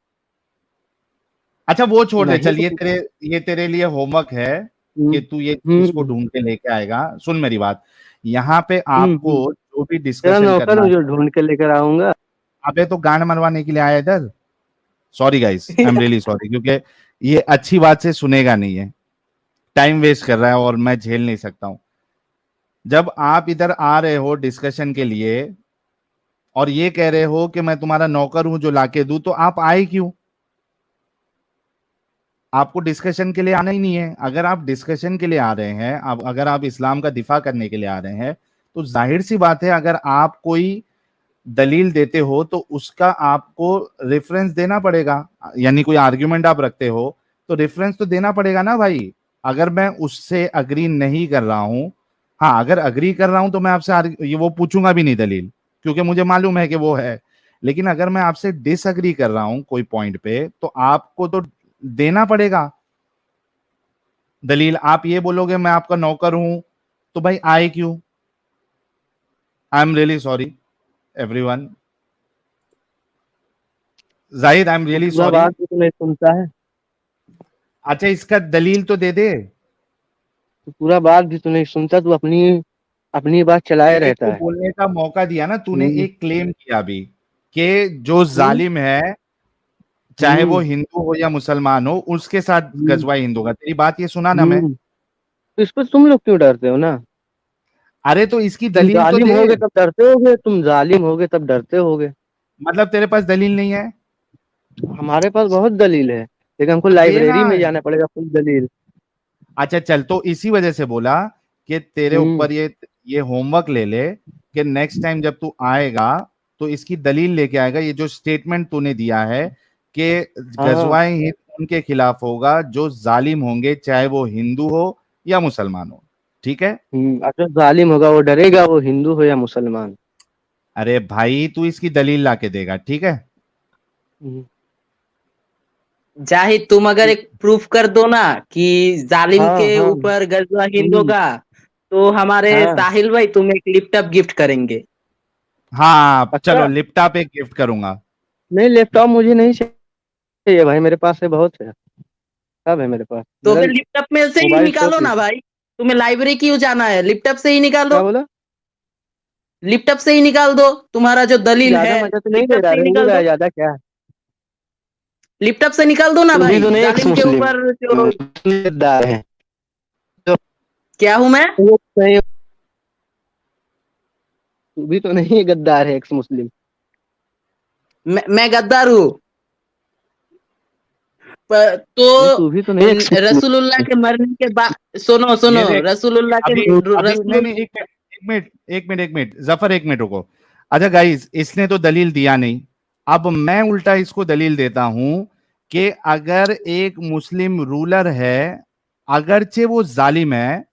[SPEAKER 1] अच्छा वो छोड़ दे,
[SPEAKER 2] नहीं
[SPEAKER 1] चल
[SPEAKER 2] तो
[SPEAKER 1] ये तेरे लिए होमवर्क है कि तू ये चीज को ढूंढ के लेके आएगा। सुन मेरी बात, यहाँ पे आपको जो भी
[SPEAKER 2] तेरा
[SPEAKER 1] डिस्कशन
[SPEAKER 2] नौकर
[SPEAKER 1] करना
[SPEAKER 2] हूँ जो
[SPEAKER 1] है,
[SPEAKER 2] ढूंढ के लेकर आऊंगा।
[SPEAKER 1] अबे तो गांड मरवाने के लिए आया इधर। Sorry guys, I am really sorry, क्योंकि ये अच्छी बात से सुनेगा नहीं है, टाइम वेस्ट कर रहा है और मैं झेल नहीं सकता हूं। जब आप इधर आ रहे हो डिस्कशन के लिए और ये कह रहे हो कि मैं तुम्हारा नौकर हूं जो लाके दूं, तो आप आए क्यों? आपको डिस्कशन के लिए आना ही नहीं है। अगर आप डिस्कशन के लिए आ रहे हैं, अब अगर आप इस्लाम का दिफा करने के लिए आ रहे हैं, तो जाहिर सी बात है अगर आप कोई दलील देते हो तो उसका आपको रेफरेंस देना पड़ेगा। यानी कोई आर्ग्यूमेंट आप रखते हो तो रेफरेंस तो देना पड़ेगा ना भाई। अगर मैं उससे अग्री नहीं कर रहा हूं, हाँ अगर अग्री कर रहा हूं तो मैं आपसे ये वो पूछूंगा भी नहीं दलील, क्योंकि मुझे मालूम है कि वो है। लेकिन अगर मैं आपसे डिसअग्री कर रहा हूं कोई पॉइंट पे, तो आपको तो देना पड़ेगा दलील। आप ये बोलोगे मैं आपका नौकर हूं, तो भाई आए क्यों? I am really sorry everyone. Zahid, I am
[SPEAKER 2] वो
[SPEAKER 1] रियली
[SPEAKER 2] पूरा
[SPEAKER 1] सॉरी।
[SPEAKER 2] बात भी तो नहीं सुनता है।
[SPEAKER 1] अच्छा इसका दलील तो दे दे।
[SPEAKER 2] तो पूरा बात भी तो नहीं सुनता, तू अपनी अपनी बात चलाए
[SPEAKER 1] तेरे
[SPEAKER 2] रहता
[SPEAKER 1] को
[SPEAKER 2] है।
[SPEAKER 1] बोलने का मौका दिया ना, तूने
[SPEAKER 2] हम्म
[SPEAKER 1] एक क्लेम किया अभी कि जो
[SPEAKER 2] हम्म
[SPEAKER 1] जालिम है, चाहे वो
[SPEAKER 2] हम्म
[SPEAKER 1] हिंदू हो या मुसलमान हो, उसके साथ
[SPEAKER 2] हम्म
[SPEAKER 1] गजवा हिंदू का। तेरी बात ये सुना ना मैं।
[SPEAKER 2] तो इस पर तुम लोग क्यों डरते हो ना?
[SPEAKER 1] अरे तो इसकी
[SPEAKER 2] तुम
[SPEAKER 1] दलील तो
[SPEAKER 2] जालिम
[SPEAKER 1] दे।
[SPEAKER 2] होगे तब डरते होगे, तुम जालिम होगे तब डरते होगे।
[SPEAKER 1] मतलब तेरे पास दलील नहीं है?
[SPEAKER 2] हमारे पास बहुत दलील है, लेकिन हमको
[SPEAKER 1] तो देना।
[SPEAKER 2] लाइब्रेरी में जाना पड़ेगा फुल दलील।
[SPEAKER 1] अच्छा चल, तो इसी वजह से बोला कि तेरे
[SPEAKER 2] हम्म
[SPEAKER 1] ऊपर ये होमवर्क ले ले कि नेक्स्ट टाइम जब तू आएगा तो इसकी दलील लेके आएगा। ये जो स्टेटमेंट तूने दिया है कि
[SPEAKER 2] हाँ
[SPEAKER 1] गजवाए हिंद उनके खिलाफ होगा जो जालिम होंगे, चाहे वो हिंदू हो या मुसलमान हो। ठीक है?
[SPEAKER 2] अच्छा जालिम होगा वो डरेगा, वो हिंदू हो या मुसलमान।
[SPEAKER 1] अरे भाई तू इसकी दलील लाके देगा, ठीक है?
[SPEAKER 2] हम्म,
[SPEAKER 3] जाहिद तुम अगर एक प्रूफ कर दो ना कि जालिम
[SPEAKER 2] हाँ
[SPEAKER 3] के
[SPEAKER 2] हाँ
[SPEAKER 3] ऊपर गजवा हिंद
[SPEAKER 2] हम्म,
[SPEAKER 3] होगा, तो हमारे
[SPEAKER 2] हाँ
[SPEAKER 3] साहिल भाई तुम्हें एक लैपटॉप गिफ्ट करेंगे।
[SPEAKER 1] हाँ चलो,
[SPEAKER 2] अच्छा।
[SPEAKER 1] लिपटॉप एक गिफ्ट करूंगा।
[SPEAKER 2] नहीं लैपटॉप मुझे नहीं चाहिए भाई, मेरे पास है बहुत है, सब है मेरे पास।
[SPEAKER 3] तो
[SPEAKER 2] मेरा
[SPEAKER 3] फिर लैपटॉप में से ही
[SPEAKER 2] मोबाइल
[SPEAKER 3] निकालो
[SPEAKER 2] शॉप है।
[SPEAKER 3] ना भाई। तुम्हें लाइब्रेरी क्यों जाना है? लैपटॉप से ही निकालो।
[SPEAKER 2] क्या बोला?
[SPEAKER 3] लैपटॉप से ही निकाल दो, तुम्हारा जो दलील
[SPEAKER 2] ज्यादा
[SPEAKER 3] है
[SPEAKER 2] मजा तो नहीं ले
[SPEAKER 3] लैपटॉप
[SPEAKER 2] रहा,
[SPEAKER 3] से ही
[SPEAKER 2] रेंगू
[SPEAKER 3] निकाल
[SPEAKER 2] रहा है
[SPEAKER 3] दो।
[SPEAKER 2] ज्यादा क्या?
[SPEAKER 3] लैपटॉप से निकाल दो ना
[SPEAKER 2] तू भी
[SPEAKER 3] भाई,
[SPEAKER 2] तो नहीं एक्स
[SPEAKER 3] जालिम के
[SPEAKER 2] मुस्लिम,
[SPEAKER 3] ऊपर जो।
[SPEAKER 2] मुस्लिम है तो
[SPEAKER 3] क्या हूं मैं?
[SPEAKER 2] नहीं, तू भी तो नहीं गद्दार है एक्स मुस्लिम।
[SPEAKER 3] मैं गद्दार हूँ?
[SPEAKER 2] नहीं
[SPEAKER 3] तो
[SPEAKER 2] तू भी तो नहीं एक्स
[SPEAKER 3] रसूलुल्लाह
[SPEAKER 2] मुस्लिम।
[SPEAKER 3] के मरने के बाद, सुनो सुनो,
[SPEAKER 1] ये देख,
[SPEAKER 3] रसूलुल्लाह के
[SPEAKER 1] अभी अभी नहीं
[SPEAKER 3] रसूल
[SPEAKER 1] नहीं, एक मिनट जफर, एक मिनट रुको। अच्छा गाइस, इसने तो दलील दिया नहीं, अब मैं उल्टा इसको दलील देता हूं कि अगर एक मुस्लिम रूलर है, अगरचे वो जालिम है,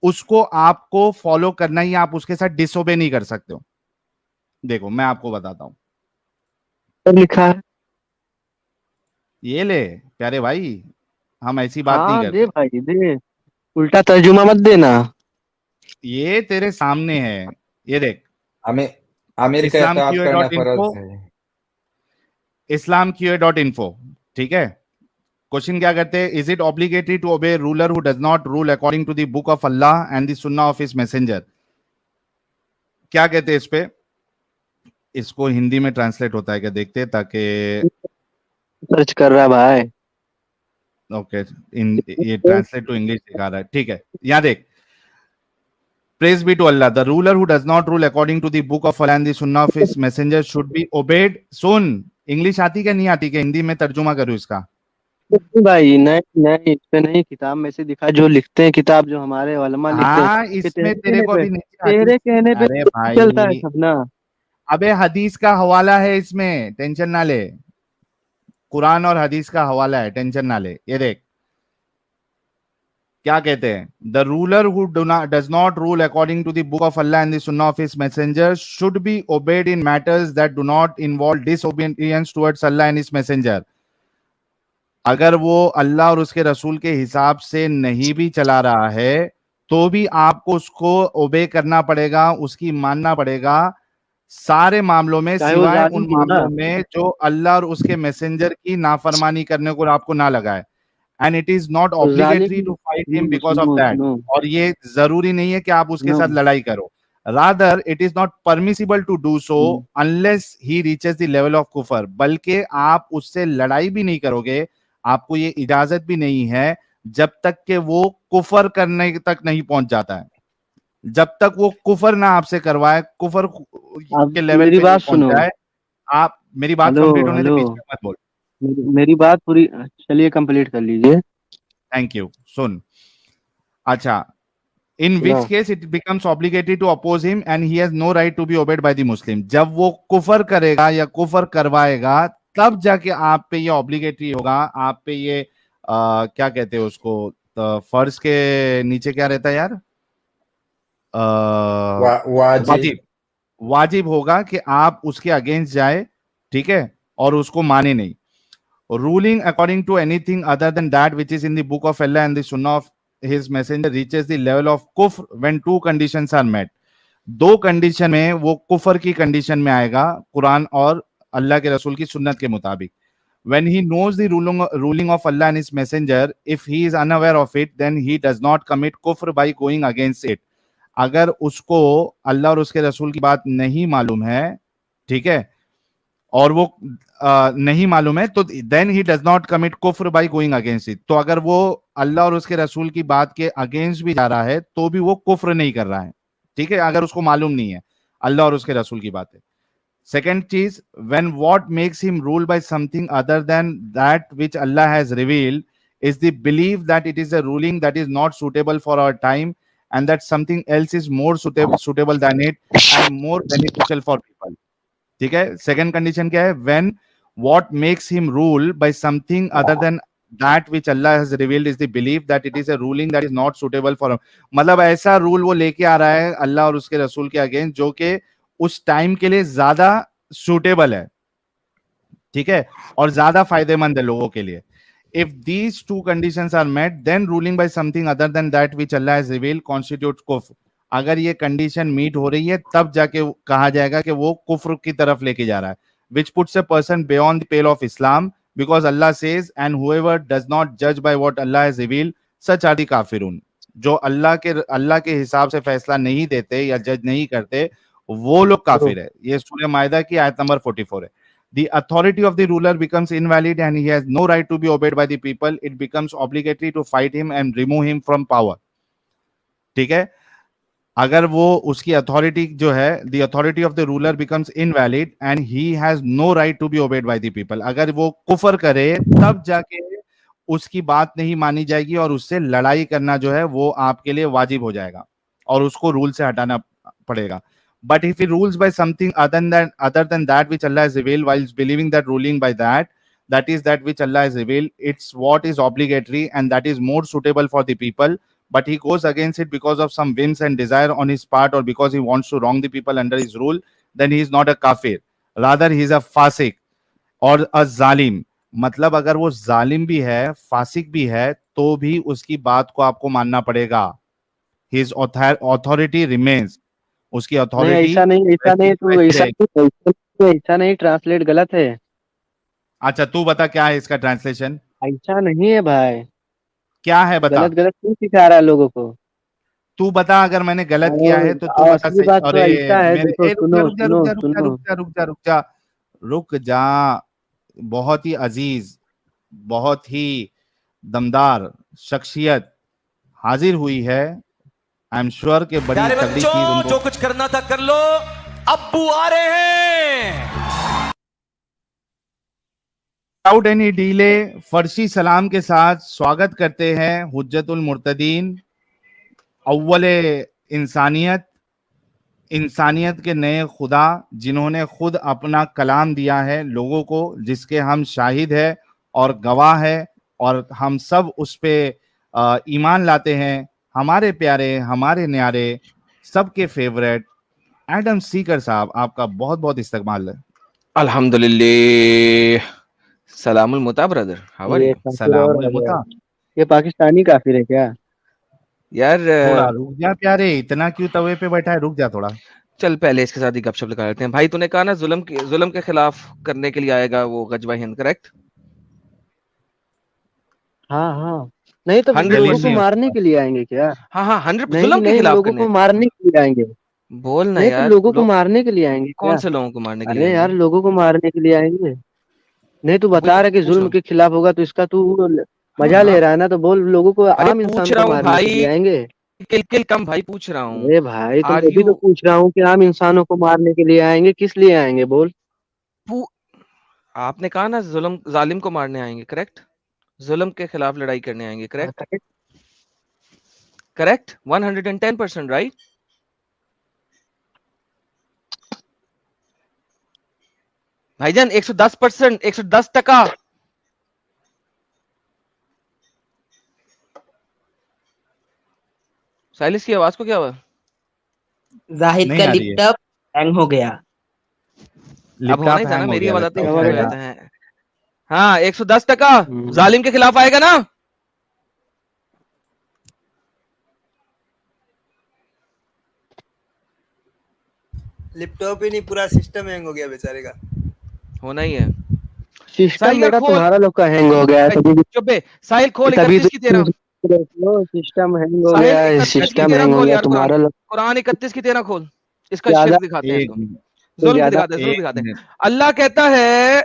[SPEAKER 1] उसको आपको फॉलो करना ही, आप उसके साथ डिसोबे नहीं कर सकते हो। देखो मैं आपको बताता हूं,
[SPEAKER 2] सब लिखा है।
[SPEAKER 1] ये ले प्यारे भाई, हम ऐसी बात नहीं
[SPEAKER 2] हाँ दे
[SPEAKER 1] करते।
[SPEAKER 2] भाई दे, उल्टा तर्जुमा मत देना।
[SPEAKER 1] ये तेरे सामने है, ये देख।
[SPEAKER 4] हमें आमिर का
[SPEAKER 1] इस्लाम
[SPEAKER 4] एतराफ
[SPEAKER 1] क्यूए
[SPEAKER 4] करना
[SPEAKER 1] डॉट
[SPEAKER 4] फर्ज
[SPEAKER 1] इन्फो,
[SPEAKER 4] है।
[SPEAKER 1] इस्लाम क्यूए डॉट इन्फो, ठीक है? क्वेश्चन क्या करते हैं? Is it obligatory to obey ruler who does not rule according to the book of Allah and the सुन्ना ऑफ हिज मैसेंजर? क्या कहते हैं इस पे? इसको हिंदी में ट्रांसलेट होता है क्या, देखते हैं ताकि।
[SPEAKER 2] सर्च कर रहा भाई।
[SPEAKER 1] ओके, इन ये ट्रांसलेट टू इंग्लिश दिखा रहा है, ठीक है? यहां देख, Praise be to Allah. The ruler who does not rule according to the book of Allah and the sunnah of his messenger should be obeyed. Soon, English आती क्या नहीं आती क्या? हिंदी में तर्जुमा करूँ इसका?
[SPEAKER 2] नहीं भाई नहीं नहीं, इस पे नहीं, किताब में से दिखा जो लिखते हैं, किताब जो हमारे उलमा लिखते हैं।
[SPEAKER 1] हाँ
[SPEAKER 2] कि
[SPEAKER 1] इसमें तेरे को अभी नहीं आती।
[SPEAKER 2] तेरे कहने पे
[SPEAKER 1] अरे
[SPEAKER 2] तो चलता है
[SPEAKER 1] भाई,
[SPEAKER 2] सब ना।
[SPEAKER 1] अबे हदीस का हवाला है इसमें, टेंशन ना ले। कुरान और हदीस का हवाला है, टेंशन ना ले। ये देख क्या कहते हैं? The ruler who does not rule according to the book of Allah and the सुन्ना of his messenger should be obeyed in matters that do not involve disobedience towards Allah and his messenger. अगर वो अल्लाह और उसके रसूल के हिसाब से नहीं भी चला रहा है, तो भी आपको उसको ओबे करना पड़ेगा, उसकी मानना पड़ेगा, सारे मामलों में
[SPEAKER 2] चाहे वो
[SPEAKER 1] सिवाय
[SPEAKER 2] जालिम
[SPEAKER 1] उन
[SPEAKER 2] भी हो ना।
[SPEAKER 1] मामलों में जो अल्लाह और उसके मैसेंजर की नाफरमानी करने को आपको ना लगाए, एंड इट इज नॉट
[SPEAKER 2] तो
[SPEAKER 1] ऑब्लिगेटरी
[SPEAKER 2] जालिम,
[SPEAKER 1] टू फाइट हिम
[SPEAKER 2] सुनो
[SPEAKER 1] बिकॉज ऑफ
[SPEAKER 2] सुनो
[SPEAKER 1] दैट।
[SPEAKER 2] सुनो
[SPEAKER 1] और ये जरूरी नहीं है कि आप उसके
[SPEAKER 2] सुनो।
[SPEAKER 1] साथ लड़ाई करो, rather it is not permissible to do so unless he reaches the level of kufr, बल्कि आप उससे लड़ाई भी नहीं करोगे, आपको ये इजाजत भी नहीं है जब तक कि वो कुफर करने तक नहीं पहुंच जाता है। जब तक वो कुफर ना आपसे करवाए, कुफर
[SPEAKER 2] अब
[SPEAKER 1] के लेवल
[SPEAKER 2] मेरी
[SPEAKER 1] पे नहीं
[SPEAKER 2] बात
[SPEAKER 1] पहुंच
[SPEAKER 2] सुनो।
[SPEAKER 1] जाए, आप मेरी बात
[SPEAKER 2] हेलो
[SPEAKER 1] कंप्लीट होने से
[SPEAKER 2] हेलो,
[SPEAKER 1] बीच में मत बोल।
[SPEAKER 2] मेरी बात पूरी, चलिए कंप्लीट कर लीजिए।
[SPEAKER 1] Thank you. सुन, अच्छा, in which
[SPEAKER 2] सुनाओ।
[SPEAKER 1] case it becomes obligatory to oppose him and he has no right to be obeyed by the Muslim। जब वो कुफर करेगा या कुफर करवाएगा तब जाके आप पे ये ऑब्लिगेटरी होगा, आप पे ये क्या कहते हैं उसको, फर्ज के नीचे क्या रहता है यार,
[SPEAKER 4] वाजिब।
[SPEAKER 1] वाजिब, वाजिब होगा कि आप उसके अगेंस्ट जाए, ठीक है, और उसको माने नहीं। Ruling according to anything other than that which is in the book of Allah and the sunnah of his messenger reaches the level of kufr when two conditions are met। दो कंडीशन में वो कुफर की कंडीशन में आएगा, कुरान और अल्लाह के रसूल की सुन्नत के मुताबिक। When he knows the ruling of Allah and his messenger, if he is unaware of it, then he does not commit kufr by going against it। अगर उसको अल्लाह और उसके रसूल की बात नहीं मालूम है, ठीक है, और वो नहीं मालूम है, तो then he does not commit कुफ्र बाय गोइंग अगेंस्ट इट। तो अगर वो अल्लाह और उसके रसूल की बात के अगेंस्ट भी जा रहा है तो भी वो कुफ्र नहीं कर रहा है, ठीक है, अगर उसको मालूम नहीं है अल्लाह और उसके रसूल की बात है। सेकेंड चीज, when what makes him rule by something other than that which Allah has revealed is the belief that it is a ruling that is not suitable for our time and that something else is more suitable than it and more beneficial for people। ठीक है, सेकंड कंडीशन क्या है, when what makes him rule by something other than that which Allah has revealed is the belief that it is a ruling that is not suitable for, मतलब ऐसा रूल वो लेके आ रहा है अल्लाह और उसके रसूल के अगेंस्ट जो कि उस टाइम के लिए ज्यादा सुटेबल है, ठीक है, और ज्यादा फायदेमंद है लोगों के लिए। If these two conditions are met, then ruling by something other than that which Allah has revealed constitutes kufr। अगर ये कंडीशन मीट हो रही है तब जाके कहा जाएगा कि वो कुफ्र की तरफ लेके जा रहा है, which puts a person beyond the pale of Islam because Allah says and whoever does not judge by what Allah has revealed such are the kafirun। जो अल्लाह के हिसाब से फैसला नहीं देते या जज नहीं करते वो लोग काफिर है। ये सूरह मायदा की आयत नंबर 44 है। The authority of the ruler becomes invalid and he has no right to be obeyed by the people। It becomes obligatory to fight him and remove him from power। ठीक है, अगर वो उसकी अथॉरिटी जो है, the authority of the ruler becomes invalid and he has no right to be obeyed by the people। अगर वो कुफर करे तब जाके उसकी बात नहीं मानी जाएगी और उससे लड़ाई करना जो है वो आपके लिए वाजिब हो जाएगा और उसको रूल से हटाना पड़ेगा। But if he rules by something other than that which Allah has revealed, while believing that ruling by that is that which Allah has revealed, it's what is obligatory and that is more suitable for the people, but he goes against it because of some whims and desire on his part or because he wants to wrong the people under his rule, then he is not a kafir, rather he is a fasik or a zalim। मतलब अगर वो जालिम भी है, फासिक भी है, तो भी उसकी बात को आपको मानना पड़ेगा। His authority remains। उसकी
[SPEAKER 2] नहीं
[SPEAKER 1] अथॉरिटी
[SPEAKER 2] ऐसा नहीं, ऐसा नहीं, तू ऐसा नहीं, ऐसा नहीं, ट्रांसलेट गलत है।
[SPEAKER 1] अच्छा, तू बता क्या है इसका ट्रांसलेशन,
[SPEAKER 2] ऐसा नहीं है भाई,
[SPEAKER 1] क्या है बता,
[SPEAKER 2] गलत गलत क्यों सिखा रहा है लोगों को।
[SPEAKER 1] तू बता, अगर मैंने गलत किया है तो तू
[SPEAKER 2] और
[SPEAKER 1] बता
[SPEAKER 2] असली
[SPEAKER 1] सही।
[SPEAKER 2] बात तो
[SPEAKER 1] अरे
[SPEAKER 2] ऐसा है,
[SPEAKER 1] मेरे,
[SPEAKER 2] देखो,
[SPEAKER 1] रुक जा
[SPEAKER 2] सुनो
[SPEAKER 1] रुक जा रुक
[SPEAKER 2] सुनो
[SPEAKER 1] जा रुक जा
[SPEAKER 2] सुनो।
[SPEAKER 1] रुक जा रुक जा रुक जा रुक जा, बहुत ही अजीज, बहुत ही दमदार शख्सियत हाजिर हुई है। आई एम श्योर के बड़ी
[SPEAKER 5] प्यारे
[SPEAKER 1] तगड़ी चीज
[SPEAKER 5] बच्चों,
[SPEAKER 1] उनको,
[SPEAKER 5] जो कुछ करना था कर लो, अब्बू आ रहे हैं।
[SPEAKER 1] विदाउट एनी डीले फर्शी सलाम के साथ स्वागत करते हैं हुज्जतुल मुर्तदीन, अव्वले इंसानियत, इंसानियत के नए खुदा, जिन्होंने खुद अपना कलाम दिया है लोगों को, जिसके हम शाहिद है और गवाह है और हम सब उस पे ईमान लाते हैं। हमारे प्यारे, हमारे न्यारे, सबके फेवरेट एडम सीकर साहब, आपका बहुत बहुत इस्तकबाल है।
[SPEAKER 6] अल्हम्दुलिल्लाह। सलामुल मुता ब्रदर, हाउ आर
[SPEAKER 2] ये
[SPEAKER 6] यू?
[SPEAKER 2] काफिर और
[SPEAKER 1] सलाम
[SPEAKER 2] आ गया।
[SPEAKER 1] मुता।
[SPEAKER 2] ये पाकिस्तानी काफिर है क्या?
[SPEAKER 6] यार
[SPEAKER 1] थोड़ा रुक जा प्यारे, इतना क्यों तवे पे बैठा है, रुक जा थोड़ा।
[SPEAKER 6] चल पहले इसके साथ ही गपशप लगा लेते हैं। भाई तूने कहा ना जुल्म के खिलाफ करने के लिए आएगा वो गजवा हिंद, करेक्ट?
[SPEAKER 2] हाँ हाँ, नहीं तो
[SPEAKER 6] 100%
[SPEAKER 2] लोगों को
[SPEAKER 1] नहीं
[SPEAKER 2] मारने के लिए आएंगे क्या?
[SPEAKER 6] हाँ हाँ 100
[SPEAKER 2] नहीं
[SPEAKER 6] जुल्म के
[SPEAKER 2] नहीं,
[SPEAKER 6] खिलाफ
[SPEAKER 2] लोगों
[SPEAKER 6] करने।
[SPEAKER 2] को मारने के लिए आएंगे।
[SPEAKER 6] बोल ना
[SPEAKER 2] नहीं तो
[SPEAKER 6] यार,
[SPEAKER 2] लोगों को मारने के लिए आएंगे
[SPEAKER 6] कौन
[SPEAKER 2] क्या?
[SPEAKER 6] से लोगों को मारने के लिए
[SPEAKER 2] अरे यार,
[SPEAKER 6] आएंगे?
[SPEAKER 2] लोगों को मारने के लिए आएंगे। नहीं, तू
[SPEAKER 6] वही
[SPEAKER 2] बता
[SPEAKER 6] तो
[SPEAKER 2] रहा कि
[SPEAKER 6] पूछ रहा
[SPEAKER 2] जुल्म
[SPEAKER 6] हूँ।
[SPEAKER 2] के खिलाफ होगा तो इसका तू
[SPEAKER 6] हाँ
[SPEAKER 2] मजा ले
[SPEAKER 6] हाँ,
[SPEAKER 2] रहा है ना, तो बोल लोगों को,
[SPEAKER 6] अरे
[SPEAKER 2] आम
[SPEAKER 6] पूछ
[SPEAKER 2] इंसान
[SPEAKER 6] रहा
[SPEAKER 2] को
[SPEAKER 6] हूँ
[SPEAKER 2] मारने के लिए
[SPEAKER 6] भाई,
[SPEAKER 2] आएंगे।
[SPEAKER 6] किल कम भाई, पूछ रहा हूँ।
[SPEAKER 2] अरे भाई, तो
[SPEAKER 6] आर
[SPEAKER 2] मैं भी तो
[SPEAKER 6] यू
[SPEAKER 2] पूछ रहा हूँ कि आम इंसानों को मारने के लिए आएंगे, किस लिए आएंगे बोल?
[SPEAKER 6] आपने कहा ना जुल्म जालिम को मारने आएंगे, करेक्ट? जुल्म के खिलाफ लड़ाई करने आएंगे, करेक्ट? Correct, 110%, right? भाईजान 110%, 110%। साइलिस की आवाज को क्या हुआ?
[SPEAKER 3] जाहिद
[SPEAKER 1] नहीं
[SPEAKER 3] का
[SPEAKER 1] आ रही है,
[SPEAKER 3] लैपटॉप हैंग हो गया।
[SPEAKER 6] अब होना
[SPEAKER 1] लैपटॉप
[SPEAKER 6] ही था ना,
[SPEAKER 1] हैंग हो
[SPEAKER 6] मेरी
[SPEAKER 1] गया
[SPEAKER 6] आवाज
[SPEAKER 1] लगता
[SPEAKER 6] आती है,
[SPEAKER 1] है
[SPEAKER 2] क्या
[SPEAKER 6] इसकी
[SPEAKER 2] बोले
[SPEAKER 6] आ
[SPEAKER 1] शायद।
[SPEAKER 2] बेटा?
[SPEAKER 6] जाता है। हाँ 110%
[SPEAKER 2] हम्म।
[SPEAKER 6] जालिम के खिलाफ आएगा ना?
[SPEAKER 7] लैपटॉप ही नहीं, पूरा सिस्टम हैंग हो गया बेचारे का।
[SPEAKER 6] होना ही है।
[SPEAKER 2] सिस्टम
[SPEAKER 6] साहिल यार
[SPEAKER 2] बेटा
[SPEAKER 6] खोल,
[SPEAKER 2] तुम्हारा लोग का हैंग हो गया है, तभी
[SPEAKER 6] चुप बे। साहिल खोल
[SPEAKER 2] तभी
[SPEAKER 6] 31 की 13।
[SPEAKER 2] तो सिस्टम हैंग हो
[SPEAKER 6] साहिल
[SPEAKER 2] गया है,
[SPEAKER 6] 31 की
[SPEAKER 2] सिस्टम
[SPEAKER 6] 13
[SPEAKER 2] हैंग हो
[SPEAKER 6] खोल
[SPEAKER 2] गया
[SPEAKER 6] यार, कुरान
[SPEAKER 2] तुम्हारा लोग
[SPEAKER 6] कुरान 31 की 13 खोल। इसका
[SPEAKER 2] ज्यादा
[SPEAKER 6] शिर्क दिखाते हैं
[SPEAKER 1] एक
[SPEAKER 6] इसको,
[SPEAKER 1] मिनट,
[SPEAKER 6] जुल्म
[SPEAKER 2] ज्यादा।
[SPEAKER 6] दिखाते हैं, जुल्म
[SPEAKER 1] एक
[SPEAKER 6] दिखाते हैं।
[SPEAKER 1] मिनट।
[SPEAKER 6] अल्लाह कहता है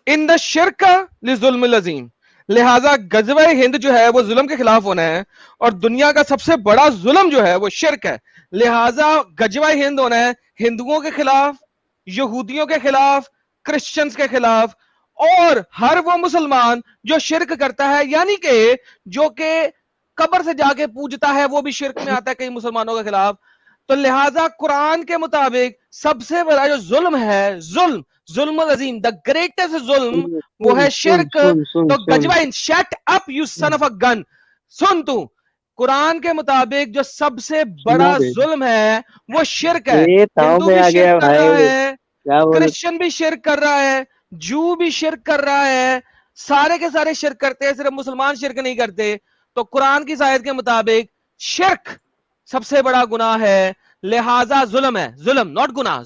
[SPEAKER 6] इन द शिर्क लिजुल्म लजीम, लिहाजा गजवा हिंद जो है वो जुल्म के खिलाफ होना है, और दुनिया का सबसे बड़ा जुल्म जो है वो शिर्क है। लिहाजा गजवा हिंद होना है हिंदुओं के खिलाफ, यहूदियों के खिलाफ, क्रिश्चियंस के खिलाफ, और हर वो मुसलमान जो शिर्क करता है, यानी कि जो कि कब्र से जाके पूजता है, वो भी शिर्क में आता है कई मुसलमानों के खिलाफ। तो लिहाजा कुरान के मुताबिक सबसे बड़ा जो जुल्म है, जुल्म अजीम, द ग्रेटेस्ट जुल्म, वो है
[SPEAKER 2] सुन सुन
[SPEAKER 6] शिर्क।
[SPEAKER 2] सुन सुन
[SPEAKER 6] तो
[SPEAKER 2] सुन
[SPEAKER 6] गजवा, shut up you son of a gun. सुन तू, कुरान के मुताबिक जो सबसे
[SPEAKER 2] सुना
[SPEAKER 6] बड़ा
[SPEAKER 2] दे।
[SPEAKER 6] जुल्म है वो शिर्क है।
[SPEAKER 2] ये ताव
[SPEAKER 6] हिंदू
[SPEAKER 2] में
[SPEAKER 6] भी
[SPEAKER 2] आ
[SPEAKER 6] शिर्क
[SPEAKER 2] गया
[SPEAKER 6] कर
[SPEAKER 2] भाई,
[SPEAKER 6] रहा है,
[SPEAKER 2] क्या बोल।
[SPEAKER 6] क्रिश्चियन भी शिर्क कर रहा है, जू भी शिर्क कर रहा है, सारे के सारे शिर्क करते हैं, सिर्फ मुसलमान शिर्क नहीं करते। तो कुरान की आयत के मुताबिक शिर्क सबसे बड़ा गुनाह है, लिहाजा जुल्म है, जुल्म नॉट गुनाह,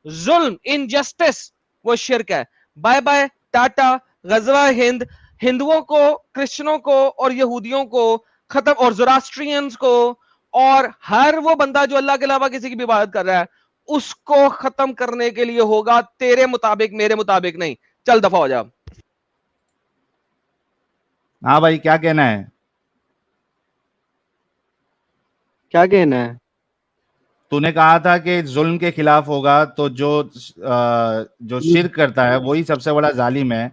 [SPEAKER 6] जुल्म इनजस्टिस वो शिर्क है। बाय बाय टाटा, गजवा हिंद हिंदुओं को, क्रिश्चियनों को और यहूदियों को खत्म, और ज़ोरास्ट्रियंस को, और हर वो बंदा जो अल्लाह के अलावा किसी की भी इबादत कर रहा है, उसको खत्म करने के लिए होगा, तेरे मुताबिक, मेरे मुताबिक नहीं। चल दफा हो जा।
[SPEAKER 1] हाँ भाई, क्या कहना है?
[SPEAKER 2] क्या कहना है?
[SPEAKER 1] तूने कहा था कि जुल्म के खिलाफ होगा, तो जो शिर्क करता है वही सबसे बड़ा जालिम है।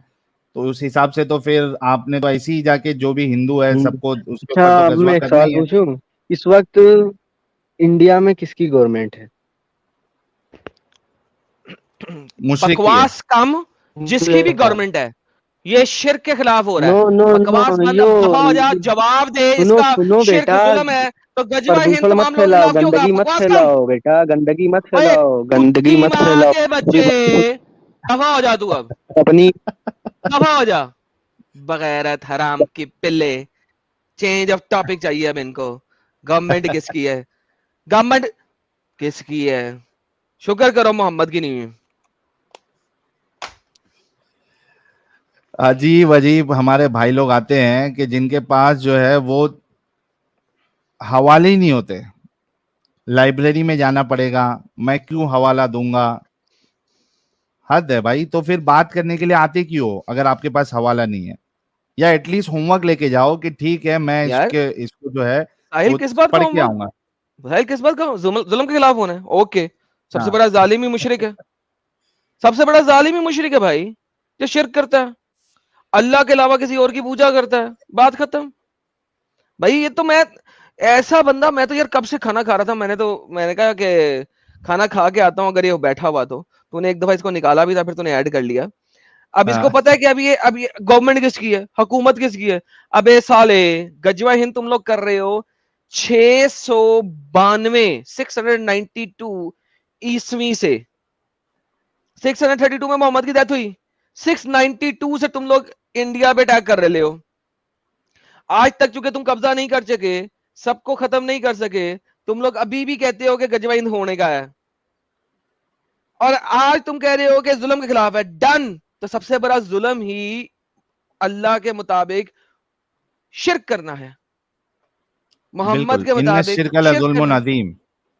[SPEAKER 1] तो उस हिसाब से तो फिर आपने तो ऐसे ही जाके जो भी हिंदू है सबको उसके
[SPEAKER 2] अच्छा,
[SPEAKER 1] ऊपर तो
[SPEAKER 2] अब
[SPEAKER 1] गजवा
[SPEAKER 2] मैं एक
[SPEAKER 1] करना
[SPEAKER 2] सवाल
[SPEAKER 1] ही है।
[SPEAKER 2] पूछूं। इस वक्त इंडिया में किसकी गवर्नमेंट है?
[SPEAKER 1] मुशरिक की है।
[SPEAKER 6] बकवास कम, जिसकी भी गवर्नमेंट है, ये शिर्क के खिलाफ हो रहा
[SPEAKER 2] नो
[SPEAKER 6] है।
[SPEAKER 2] नो
[SPEAKER 6] बकवास
[SPEAKER 2] नो,
[SPEAKER 6] बंद,
[SPEAKER 2] यो
[SPEAKER 6] अब दफा हो जा, जवाब दे।
[SPEAKER 2] सुनो
[SPEAKER 6] इसका
[SPEAKER 2] सुनो
[SPEAKER 6] शिर्क
[SPEAKER 2] बेटा,
[SPEAKER 6] जुल्म है, तो गजवा हिंद
[SPEAKER 2] प्रदूषण मत
[SPEAKER 6] तमाम लोगों के
[SPEAKER 2] फैलाओ,
[SPEAKER 6] खिलाफ क्यों होगा?
[SPEAKER 2] गंदगी मत
[SPEAKER 6] बकवास कम।
[SPEAKER 2] फैलाओ बेटा, गंदगी मत
[SPEAKER 6] ओए
[SPEAKER 2] फैलाओ, गंदगी
[SPEAKER 6] कुत्ती
[SPEAKER 2] मत
[SPEAKER 6] माँ
[SPEAKER 2] फैलाओ।
[SPEAKER 6] के बच्चे, दफा हो जा तू, अब
[SPEAKER 2] अपनी
[SPEAKER 6] दफा हो जा। बगैरत हराम की पिल्ले, चेंज ऑफ टॉपिक चाहिए अब इनको। गवर्नमेंट किसकी है? गवर्नमेंट किसकी है? शुक्र करो मोहम्मद की नहीं है।
[SPEAKER 1] अजीब अजीब हमारे भाई लोग आते हैं कि जिनके पास जो है वो हवाले ही नहीं होते। लाइब्रेरी में जाना पड़ेगा, मैं क्यों हवाला दूंगा? हद है भाई। तो फिर बात करने के लिए आते क्यों हो अगर आपके पास हवाला नहीं है? या एटलीस्ट होमवर्क लेके जाओ कि ठीक है मैं
[SPEAKER 6] यार
[SPEAKER 1] इसको जो है
[SPEAKER 6] साहिल
[SPEAKER 1] वो
[SPEAKER 6] किस बात का
[SPEAKER 1] पढ़ के
[SPEAKER 6] होमवर्क?
[SPEAKER 1] आऊंगा।
[SPEAKER 6] साहिल किस बात का? जुल्म के खिलाफ होना है, ओके। सबसे
[SPEAKER 1] हाँ,
[SPEAKER 6] बड़ा जालिम ही मुशरिक है, सबसे बड़ा जालिम ही मुशरिक है भाई, जो शिर्क करता है, अल्लाह के अलावा किसी और की पूजा करता है, बात खत्म। भाई ये तो मैं ऐसा बंदा, मैं तो यार कब से खाना खा रहा था, मैंने कहा कि खाना खा के आता हूँ, अगर ये बैठा हुआ तो तूने एक दफा इसको निकाला भी था, फिर तूने ऐड कर लिया। अब इसको
[SPEAKER 1] हाँ।
[SPEAKER 6] पता है कि अब ये गवर्नमेंट किसकी है, हुकूमत किसकी है। अब ए साले गजवा हिंद तुम लोग कर रहे हो 692 ईस्वी से, 632 में मोहम्मद की डेथ हुई, 692 से तुम लोग इंडिया पे अटैक कर रहे हो। आज तक चूंकि तुम कब्जा नहीं कर सके, सबको खत्म नहीं कर सके, तुम लोग अभी भी कहते हो कि गजवा हिंद होने का है। और आज तुम कह रहे हो कि जुल्म के खिलाफ है, डन। तो सबसे बड़ा जुल्म ही अल्लाह के मुताबिक शिर्क करना है, मोहम्मद के
[SPEAKER 1] बिल्कुल, इन्न
[SPEAKER 6] मुताबिक
[SPEAKER 1] शिर्क
[SPEAKER 6] शिर्क
[SPEAKER 1] लज़ुल्मुन
[SPEAKER 6] करना है।
[SPEAKER 1] अज़ीम।